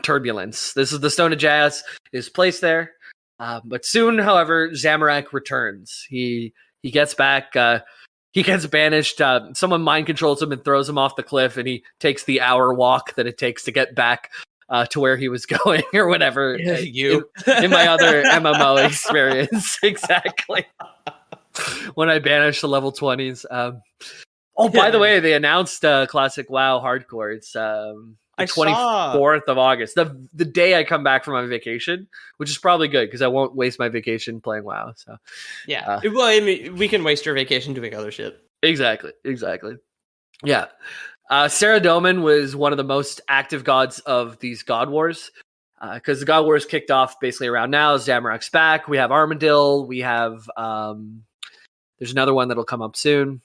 turbulence. This is the Stone of Jas is placed there, but soon, however, Zamorak returns. He gets back. He gets banished. Someone mind controls him and throws him off the cliff, and he takes the hour walk that it takes to get back to where he was going, or whatever. In my other MMO experience, exactly. When I banished the level 20s. By the way, they announced Classic WoW Hardcore. It's the 24th of August, the day I come back from my vacation, which is probably good because I won't waste my vacation playing WoW. So well, I mean, we can waste your vacation doing other shit. Exactly. Yeah. Saradomin was one of the most active gods of these God Wars, because the God Wars kicked off basically around now. Zamorak's back. We have Armadil. We have there's another one that'll come up soon.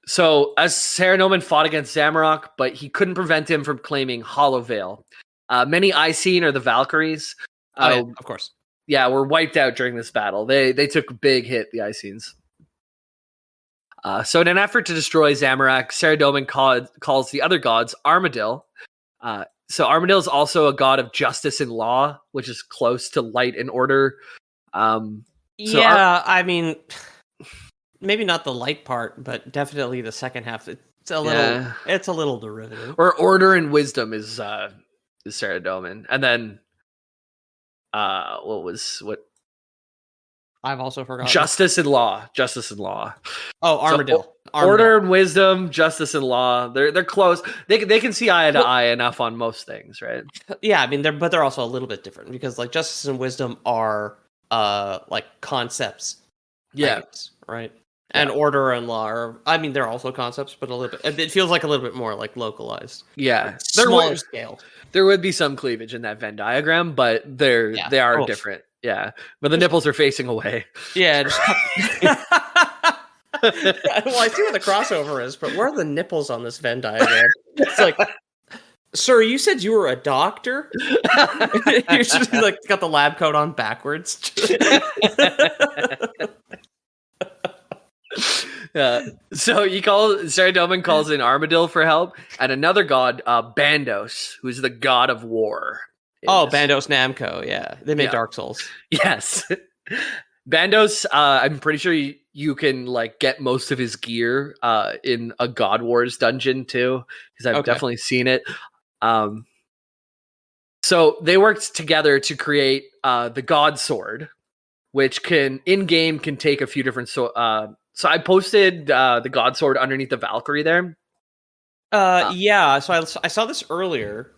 So as Saradomin fought against Zamorak, but he couldn't prevent him from claiming Hollow Vale. Many Icene or the Valkyries, of course, were wiped out during this battle. They took a big hit, the Icenes. So in an effort to destroy Zamorak, Saradomin calls the other gods Armadil. So Armadil is also a god of justice and law, which is close to light and order. I mean, maybe not the light part, but definitely the second half. It's a little derivative. Or order and wisdom is Saradomin, and then what? I've also forgotten. Justice and law. Oh, Armadil. Order and wisdom, justice and law. They're close. They can see eye to eye enough on most things, right? Yeah, I mean, they're also a little bit different because like justice and wisdom are like concepts. Yeah. Items, right. And order and law are, I mean, they're also concepts, but a little bit. It feels like a little bit more like localized. Yeah, like smaller scale. There would be some cleavage in that Venn diagram, but they are different. Yeah, but the nipples are facing away. Yeah. Well, I see what the crossover is, but where are the nipples on this Venn diagram? It's like, sir, you said you were a doctor? You're just like got the lab coat on backwards. So Saradomin calls in Armadil for help, and another god, Bandos, who's the god of war. Bandos Namco, yeah. They made Dark Souls. Yes. Bandos, I'm pretty sure you can like get most of his gear in a God Wars dungeon too, because I've definitely seen it. So they worked together to create the God Sword, which in-game can take a few different so I posted the God Sword underneath the Valkyrie there. So I saw this earlier.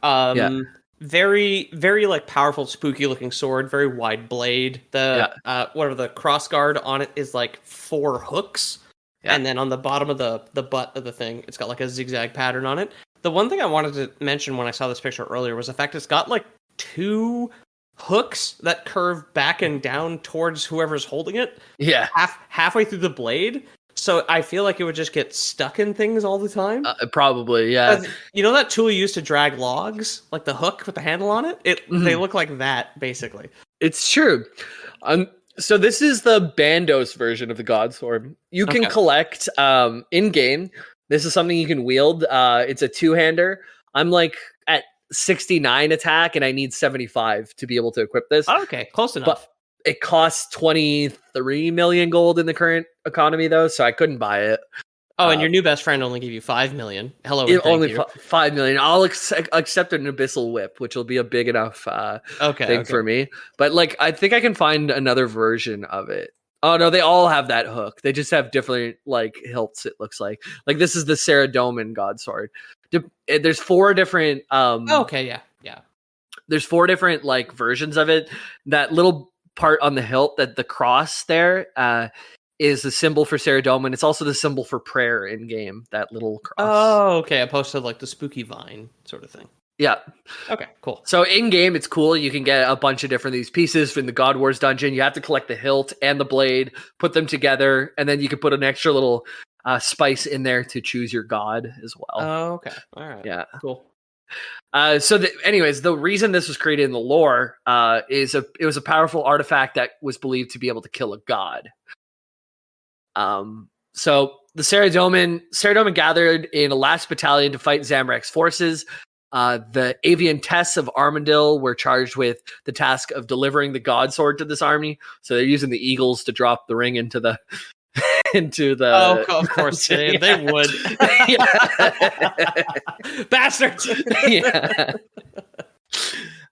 Very, very like powerful, spooky looking sword, very wide blade. The cross guard on it is like 4 hooks. Yeah. And then on the bottom of the butt of the thing, it's got like a zigzag pattern on it. The one thing I wanted to mention when I saw this picture earlier was the fact it's got like 2 hooks that curve back and down towards whoever's holding it. Yeah. Halfway through the blade. So I feel like it would just get stuck in things all the time. Probably, yeah. You know that tool you use to drag logs, like the hook with the handle on it? They look like that basically. It's true. So this is the Bandos version of the God Sword. You can collect in game. This is something you can wield. It's a two-hander. I'm like at 69 attack, and I need 75 to be able to equip this. Okay, close enough. But it costs 23 million gold in the current economy, though, so I couldn't buy it. Oh, and your new best friend only gave you 5 million. Hello, and only 5 million. I'll accept an abyssal whip, which will be a big enough thing for me. But like, I think I can find another version of it. Oh no, they all have that hook. They just have different like hilts. It looks like this is the Saradomin God Sword. There's 4 different. Yeah. There's 4 different like versions of it. That little part on the hilt, that the cross there. Is the symbol for Saradomin. It's also the symbol for prayer in game, that little cross. Oh, okay. Opposed to like the spooky vine sort of thing. Yeah. Okay, cool. So in game, it's cool. You can get a bunch of different these pieces from the God Wars dungeon. You have to collect the hilt and the blade, put them together, and then you can put an extra little spice in there to choose your god as well. Oh, okay. All right. Yeah. Cool. Anyways, the reason this was created in the lore is it was a powerful artifact that was believed to be able to kill a god. So the Saradomin gathered in a last battalion to fight Zamorak's forces. The avian Tess of Armandil were charged with the task of delivering the God Sword to this army. So they're using the eagles to drop the ring into the Oh, of course they would. Bastards. Yeah.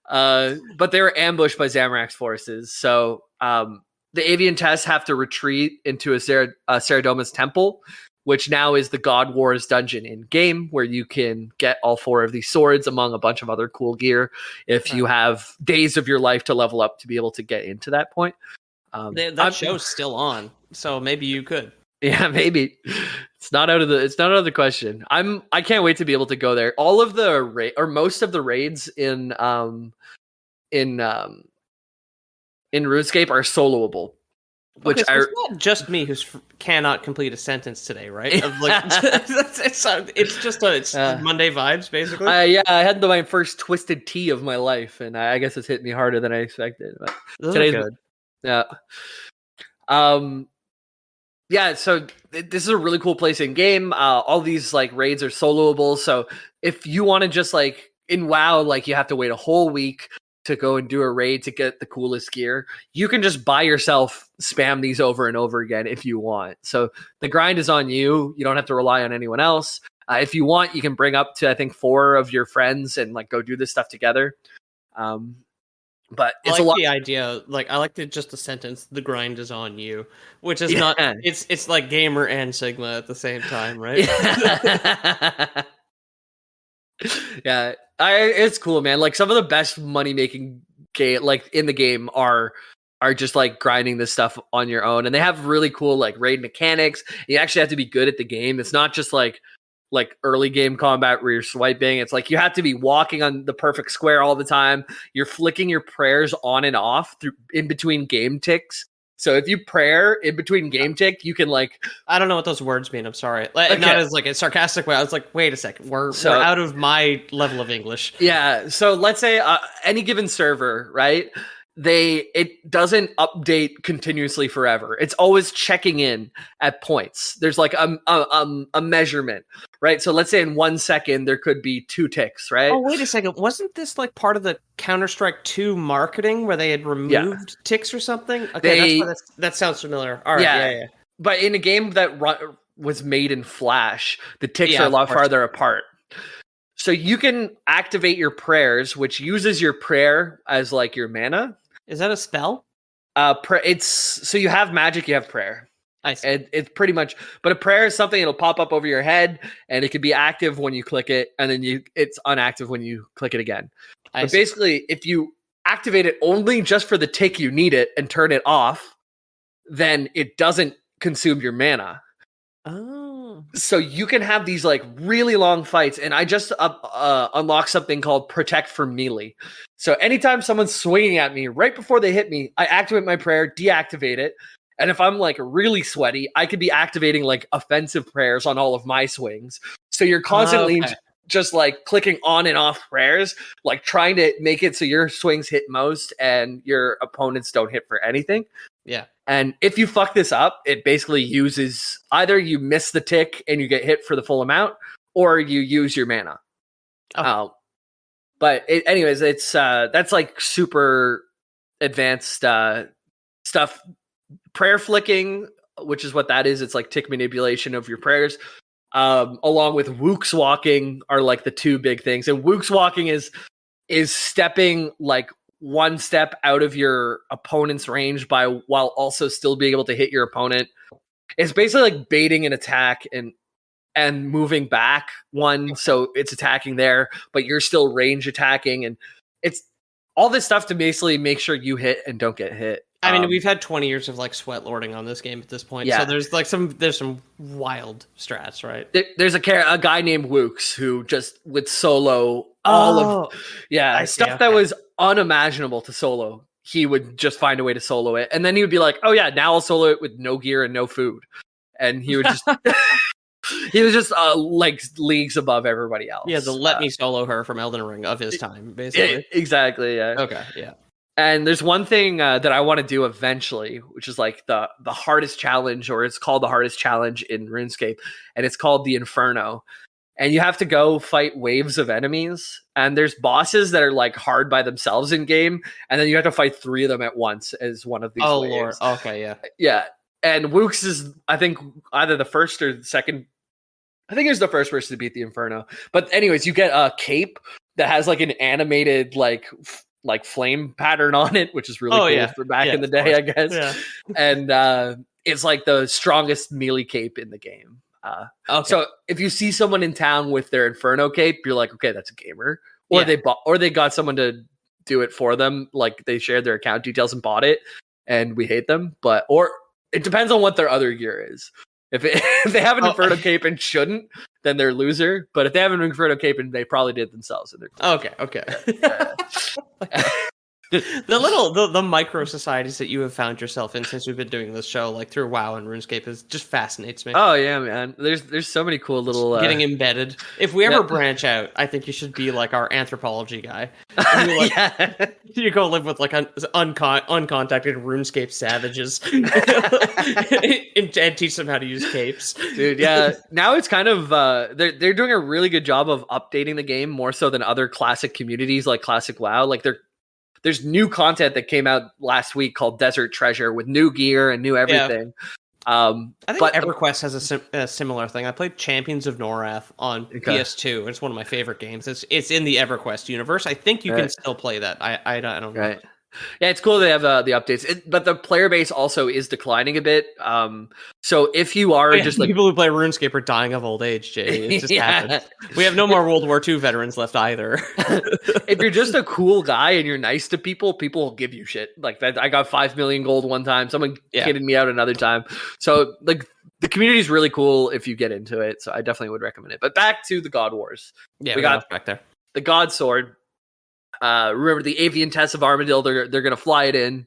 But they were ambushed by Zamorak's forces. So the avian Tess have to retreat into a Saradomin's temple, which now is the God Wars dungeon in game, where you can get all 4 of these swords among a bunch of other cool gear if you have days of your life to level up to be able to get into that point. That show's still on, so maybe you could. Yeah, maybe. It's not out of the question. I can't wait to be able to go there. All of the most of the raids in RuneScape are soloable, which so it's not just me who cannot complete a sentence today, right? Of like, it's Monday vibes, basically. Yeah, I had my first twisted tea of my life, and I guess it's hit me harder than I expected. But today's good. Yeah. Yeah. So this is a really cool place in game. All these like raids are soloable. So if you want to just like in WoW, like you have to wait a whole week to go and do a raid to get the coolest gear, you can just by yourself spam these over and over again if you want. So the grind is on you. You don't have to rely on anyone else. If you want, you can bring up to, I think, 4 of your friends and like go do this stuff together. But it's a lot. The idea, like I like just the sentence, the grind is on you, which is not, it's like gamer and Sigma at the same time, right? Yeah. It's cool, man. Like some of the best money making game, like in the game, are just like grinding this stuff on your own, and they have really cool like raid mechanics. You actually have to be good at the game. It's not just like early game combat where you're swiping. It's like you have to be walking on the perfect square all the time. You're flicking your prayers on and off in between game ticks. So if you prayer in between game tick, you can like... I don't know what those words mean. I'm sorry. Not as like a sarcastic way. I was like, wait a second. We're out of my level of English. Yeah. So let's say any given server, right? It doesn't update continuously forever. It's always checking in at points. There's like a measurement, right? So let's say in 1 second there could be 2 ticks, right? Oh, wait a second. Wasn't this like part of the Counter-Strike 2 marketing where they had removed ticks or something? Okay, that sounds familiar. All right, yeah. But in a game that was made in Flash, the ticks are a lot farther apart. So you can activate your prayers, which uses your prayer as like your mana. Is that a spell? It's so you have magic, you have prayer. I see. It's pretty much, but a prayer is something it'll pop up over your head, and it can be active when you click it, and then it's unactive when you click it again. But basically, if you activate it only just for the tick you need it and turn it off, then it doesn't consume your mana. Oh. So you can have these like really long fights, and I just unlocked something called Protect for Melee. So anytime someone's swinging at me, right before they hit me, I activate my prayer, deactivate it, And if I'm like really sweaty, I could be activating like offensive prayers on all of my swings. So you're constantly just like clicking on and off prayers, like trying to make it so your swings hit most and your opponents don't hit for anything. Yeah. And if you fuck this up, it basically uses either you miss the tick and you get hit for the full amount, or you use your mana. But anyways, it's that's like super advanced stuff. Prayer flicking, which is what that is. It's like tick manipulation of your prayers. Along with Wooks walking are like the two big things. And Wooks walking is stepping like one step out of your opponent's range while also still being able to hit your opponent. It's basically like baiting an attack and moving back one, so it's attacking there, but you're still range attacking, and it's all this stuff to basically make sure you hit and don't get hit. I mean, we've had 20 years of like sweat lording on this game at this point, so there's like some wild strats, right? There's a guy named Wooks who just would solo all of stuff that was unimaginable to solo. He would just find a way to solo it, and then he would be like, "Oh yeah, now I'll solo it with no gear and no food," and he would just. He was just like leagues above everybody else. Yeah, let me solo her from Elden Ring of his time, basically. Exactly, yeah. Okay, yeah. And there's one thing that I want to do eventually, which is like the hardest challenge, or it's called the hardest challenge in RuneScape, and it's called the Inferno. And you have to go fight waves of enemies, and there's bosses that are like hard by themselves in game, and then you have to fight 3 of them at once as one of these waves. Lord. Okay, yeah. Yeah. And Wooks is, I think, either the first or the second. I think he was the first person to beat the Inferno. But anyways, you get a cape that has like an animated like flame pattern on it, which is really cool for back in the day, I guess. Yeah. And it's like the strongest melee cape in the game. So if you see someone in town with their Inferno cape, you're like, okay, that's a gamer. Or they got someone to do it for them, like they shared their account details and bought it, and we hate them. Or it depends on what their other gear is. If they have an Inferno cape and shouldn't, then they're loser. But if they have an Inferno cape and they probably did themselves, and they're okay. The micro societies that you have found yourself in since we've been doing this show, like through WoW and RuneScape, is just fascinates me. Oh yeah, man. There's so many cool little getting embedded. If we ever branch out, I think you should be like our anthropology guy. You go live with like uncontacted RuneScape savages and teach them how to use capes, dude. Yeah, now it's kind of they're doing a really good job of updating the game more so than other classic communities like classic WoW. Like there's new content that came out last week called Desert Treasure with new gear and new everything. I think EverQuest has a similar thing. I played Champions of Norath on PS2. It's one of my favorite games. It's in the EverQuest universe. I think you can still play that. I don't know. Right. Yeah, it's cool they have the updates, but the player base also is declining a bit. So if you are just like people who play RuneScape are dying of old age, Jay. It just happened. We have no more World War II veterans left either. If you're just a cool guy and you're nice to people will give you shit. Like that, I got 5 million gold one time. Someone kidded me out another time. So like the community is really cool if you get into it. So I definitely would recommend it. But back to the God Wars. Yeah, we got back there. The God Sword. Remember the Avian Test of Armadillo, they're going to fly it in,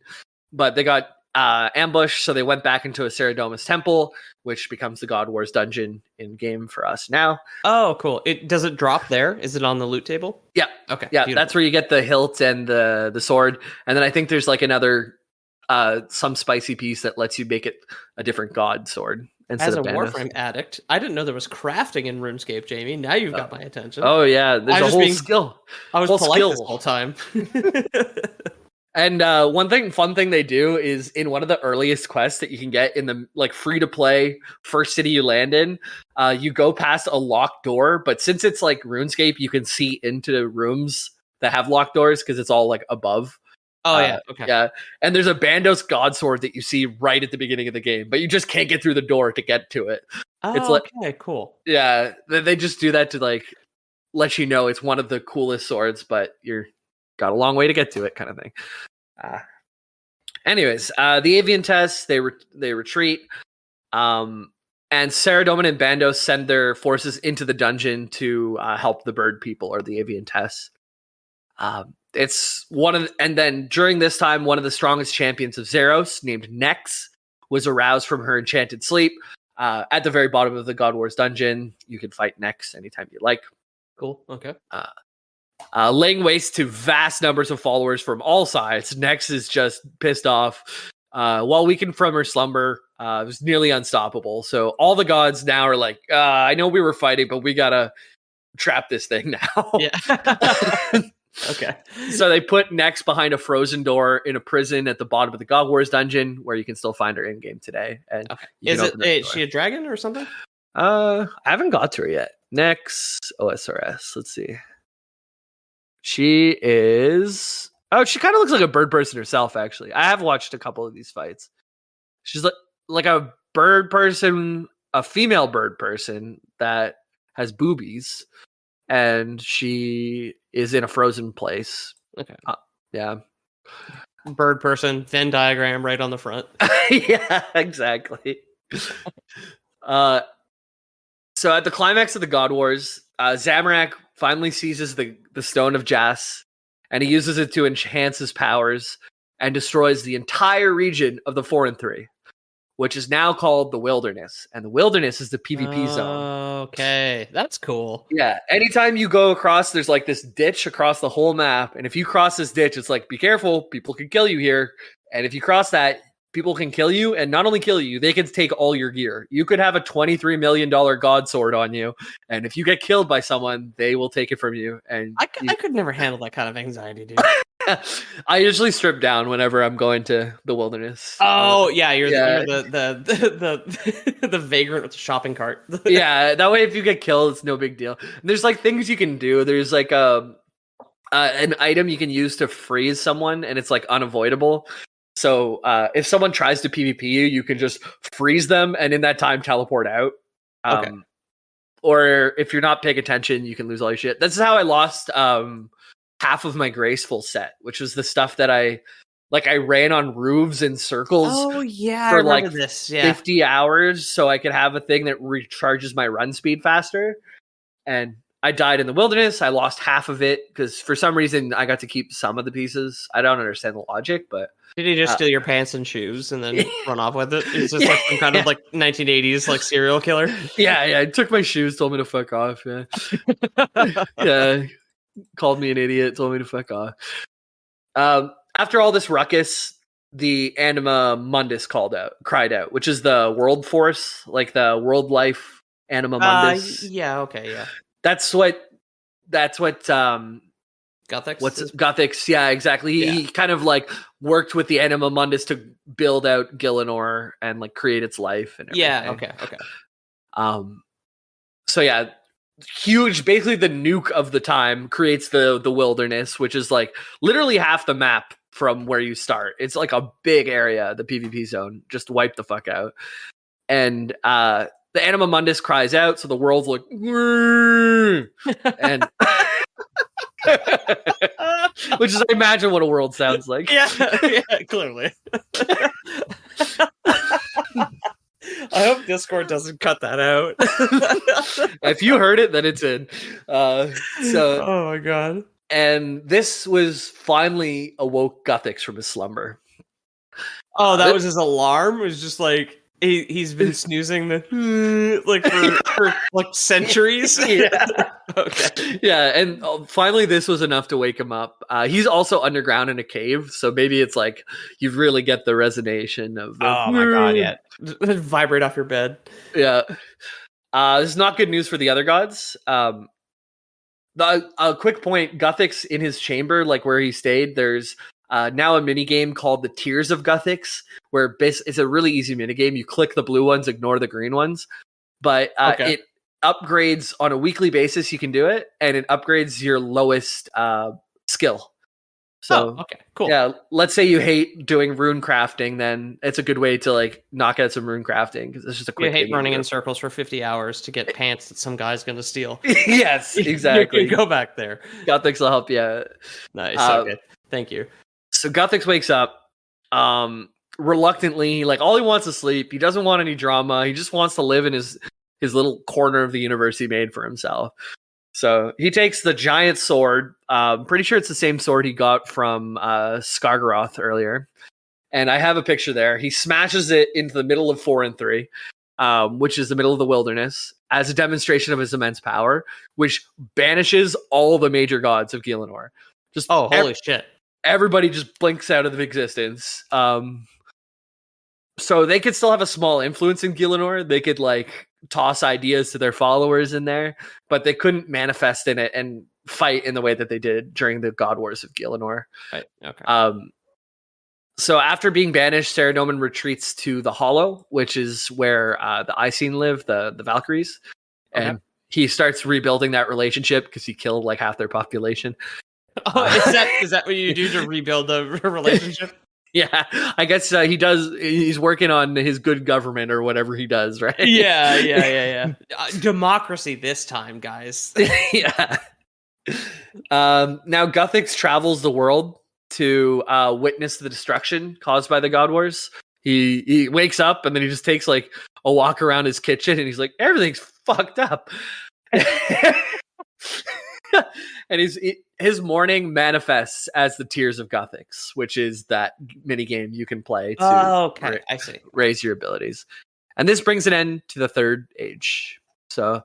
but they got ambushed, so they went back into a Saradomin temple, which becomes the God Wars dungeon in game for us now. Oh, cool. Does it drop there? Is it on the loot table? Yeah. Okay. Yeah, beautiful. That's where you get the hilt and the sword, and then I think there's like another some spicy piece that lets you make it a different god sword. As a Warframe addict, I didn't know there was crafting in RuneScape, Jamie. Now you've got my attention. Oh yeah, there's a whole skill. I was polite this whole time. And one fun thing they do is in one of the earliest quests that you can get in the like free to play first city you land in, you go past a locked door, but since it's like RuneScape, you can see into rooms that have locked doors because it's all like above. Oh yeah, okay. Yeah, and there's a Bandos God Sword that you see right at the beginning of the game, but you just can't get through the door to get to it. Oh, it's like, okay, cool. Yeah, they just do that to like let you know it's one of the coolest swords, but you're got a long way to get to it, kind of thing. Anyways, the Avian Test they retreat, and Saradomin and Bandos send their forces into the dungeon to help the bird people or the Avian Test. It's and then during this time, one of the strongest champions of Zeros named Nex was aroused from her enchanted sleep. At the very bottom of the God Wars dungeon, you can fight Nex anytime you like. Cool. Okay. Laying waste to vast numbers of followers from all sides, Nex is just pissed off. While weakened from her slumber, it was nearly unstoppable. So all the gods now are like, I know we were fighting, but we gotta trap this thing now. Yeah. Okay. So they put Nex behind a frozen door in a prison at the bottom of the God Wars dungeon, where you can still find her in game today. And Okay. Is she a dragon or something? I haven't got to her yet. Nex OSRS. Let's see. She is. Oh, she kind of looks like a bird person herself. Actually, I have watched a couple of these fights. She's like a bird person, a female bird person that has boobies, and she is in a frozen place. Okay. Yeah. Bird person, Venn diagram right on the front. Yeah, exactly. So at the climax of the God Wars, Zamorak finally seizes the Stone of Jas, and he uses it to enhance his powers and destroys the entire region of the 4 and 3, which is now called the Wilderness. And the Wilderness is the PvP zone. Okay, that's cool. Yeah, anytime you go across, there's like this ditch across the whole map, and if you cross this ditch, it's like, be careful, people can kill you here. And if you cross that, people can kill you, and not only kill you, they can take all your gear. You could have a $23 million god sword on you, and if you get killed by someone, they will take it from you. And I could never handle that kind of anxiety, dude. I usually strip down whenever I'm going to the Wilderness. Oh yeah, you're the vagrant with the shopping cart. Yeah, that way if you get killed, it's no big deal. And there's like things you can do. There's like an item you can use to freeze someone, and it's like unavoidable. So if someone tries to PvP you, you can just freeze them, and in that time teleport out. Okay. Or if you're not paying attention, you can lose all your shit. This is how I lost half of my graceful set, which was the stuff that I ran on roofs in circles. Oh yeah, for I remember like this. Yeah. 50 hours, so I could have a thing that recharges my run speed faster. And I died in the Wilderness. I lost half of it because for some reason I got to keep some of the pieces. I don't understand the logic, but did he just steal your pants and shoes and then run off with it? It's just like some kind of like 1980s like serial killer. Yeah. I took my shoes, told me to fuck off. Yeah. Yeah. Called me an idiot, told me to fuck off. After all this ruckus, the Anima Mundus cried out, which is the world force, like the world life Anima Mundus. Yeah, okay, yeah. That's what Gothix? Gothix, yeah, exactly. Yeah. He kind of like worked with the Anima Mundus to build out Gielinor and like create its life and everything. Yeah, okay. So yeah, huge, basically the nuke of the time creates the Wilderness, which is like literally half the map from where you start. It's like a big area, the PvP zone, just wipe the fuck out. And the Anima Mundus cries out, so the world's like, and which is, I imagine, what a world sounds like. Yeah, clearly. I hope Discord doesn't cut that out. If you heard it, then it's in. Oh my god. And this was finally awoke Guthix from his slumber. Oh, that was his alarm? It was just like he's been snoozing for like centuries. Yeah. Okay. Yeah, and finally this was enough to wake him up. He's also underground in a cave, so maybe it's like you really get the resonation of the, oh my god, yeah. Vibrate off your bed. Yeah. This is not good news for the other gods. A quick point, Guthix in his chamber, like where he stayed, there's now a mini game called the Tears of Guthix, where it's a really easy mini game. You click the blue ones, ignore the green ones, but it upgrades on a weekly basis. You can do it, and it upgrades your lowest skill. So, okay, cool. Yeah, let's say you hate doing rune crafting, then it's a good way to like knock out some rune crafting because it's just a quick. You hate running in circles for 50 hours to get pants that some guy's going to steal. Yes, exactly. You go back there. Guthix will help you. Nice. Okay. Thank you. So Guthix wakes up reluctantly, like all he wants is sleep. He doesn't want any drama. He just wants to live in his little corner of the universe he made for himself. So he takes the giant sword. Pretty sure it's the same sword he got from Skargaroth earlier. and I have a picture there. He smashes it into the middle of 4 and 3, which is the middle of the wilderness, as a demonstration of his immense power, which banishes all the major gods of Gielinor. Just holy shit! Everybody just blinks out of existence. So they could still have a small influence in Gielinor. They could like toss ideas to their followers in there, but they couldn't manifest in it and fight in the way that they did during the God Wars of Gielinor. Right. Okay. So after being banished, Saradomin retreats to the Hollow, which is where the Icene live, the Valkyries, and he starts rebuilding that relationship because he killed like half their population. Oh, is that what you do to rebuild the relationship? Yeah, I guess he does. He's working on his good government or whatever he does, right? Yeah. Democracy this time, guys. Yeah. Now Guthix travels the world to witness the destruction caused by the God Wars. He wakes up and then he just takes like a walk around his kitchen and he's like, everything's fucked up. And his morning manifests as the Tears of Guthix, which is that mini game you can play to I see. raise your abilities. And this brings an end to the Third Age. So,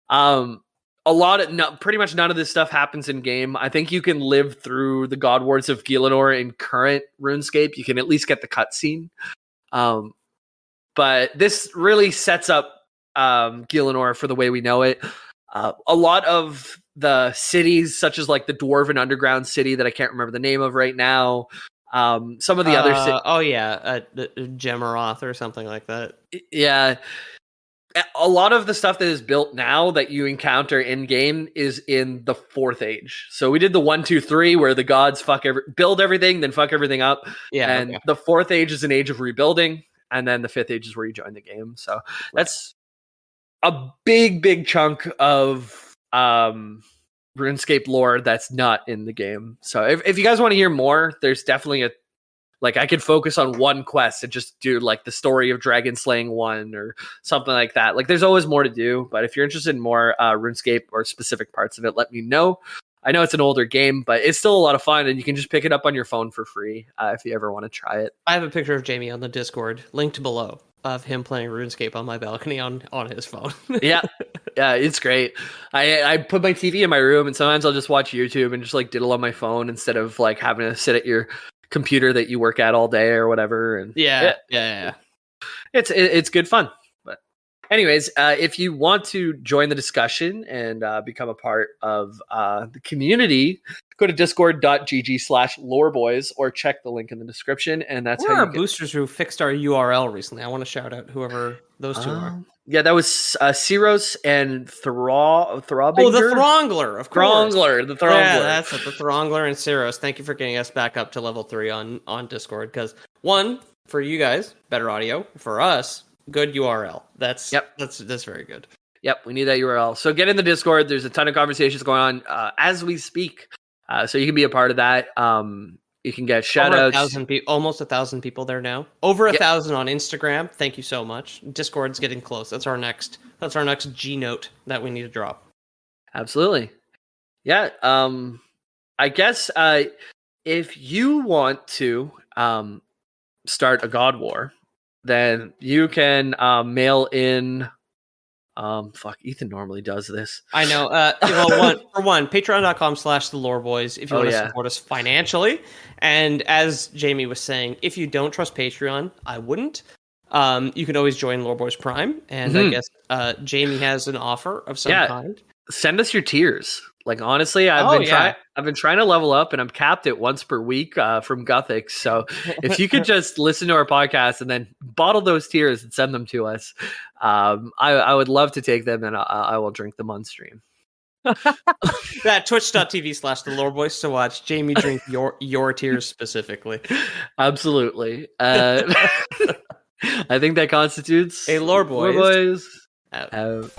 pretty much none of this stuff happens in game. I think you can live through the God Wars of Gielinor in current RuneScape. You can at least get the cutscene. But this really sets up Gielinor for the way we know it. A lot of the cities, such as like the Dwarven Underground City that I can't remember the name of right now. Some of the other Gemaroth or something like that. Yeah. A lot of the stuff that is built now that you encounter in game is in the Fourth Age. So we did the 1, 2, 3 where the gods build everything, then fuck everything up. Yeah. And the Fourth Age is an age of rebuilding. And then the Fifth Age is where you join the game. So that's a big chunk of RuneScape lore that's not in the game. So if you guys want to hear more, there's definitely I could focus on one quest and just do like the story of Dragon Slaying 1 or something like that. Like there's always more to do, but if you're interested in more RuneScape or specific parts of it, let me know. I know it's an older game, but it's still a lot of fun and you can just pick it up on your phone for free if you ever want to try it. I have a picture of Jamie on the Discord linked below of him playing RuneScape on my balcony on his phone. Yeah, it's great. I put my TV in my room and sometimes I'll just watch YouTube and just like diddle on my phone instead of like having to sit at your computer that you work at all day or whatever. And yeah. It's good fun. But anyways, if you want to join the discussion and become a part of the community, go to discord.gg/loreboys or check the link in the description. And that's how our boosters who fixed our URL recently. I want to shout out whoever those two are. Yeah, that was Ciros and Throbinger. Oh, the Throngler, of course. The Throngler. Yeah, that's it. The Throngler and Ciros. Thank you for getting us back up to level 3 on Discord. Because one, for you guys, better audio. For us, good URL. That's very good. Yep, we need that URL. So get in the Discord. There's a ton of conversations going on as we speak. So you can be a part of that. You can get shout outs. Almost 1,000 people there now. Over 1,000 on Instagram. Thank you so much. Discord's getting close. That's our next G note that we need to drop. Absolutely. Yeah. I guess if you want to start a God War, then you can mail in. Ethan normally does this. I know. For one, patreon.com/theloreboys if you want to support us financially. And as Jamie was saying, if you don't trust Patreon, I wouldn't. You can always join Loreboys Prime, and I guess Jamie has an offer of some kind. Send us your tiers. Like honestly, I've been trying to level up, and I'm capped at once per week from Guthix. So if you could just listen to our podcast and then bottle those tears and send them to us, I would love to take them and I will drink them on stream. That twitch.tv/theloreboys to watch Jamie drink your tears specifically. Absolutely. I think that constitutes a Loreboys out.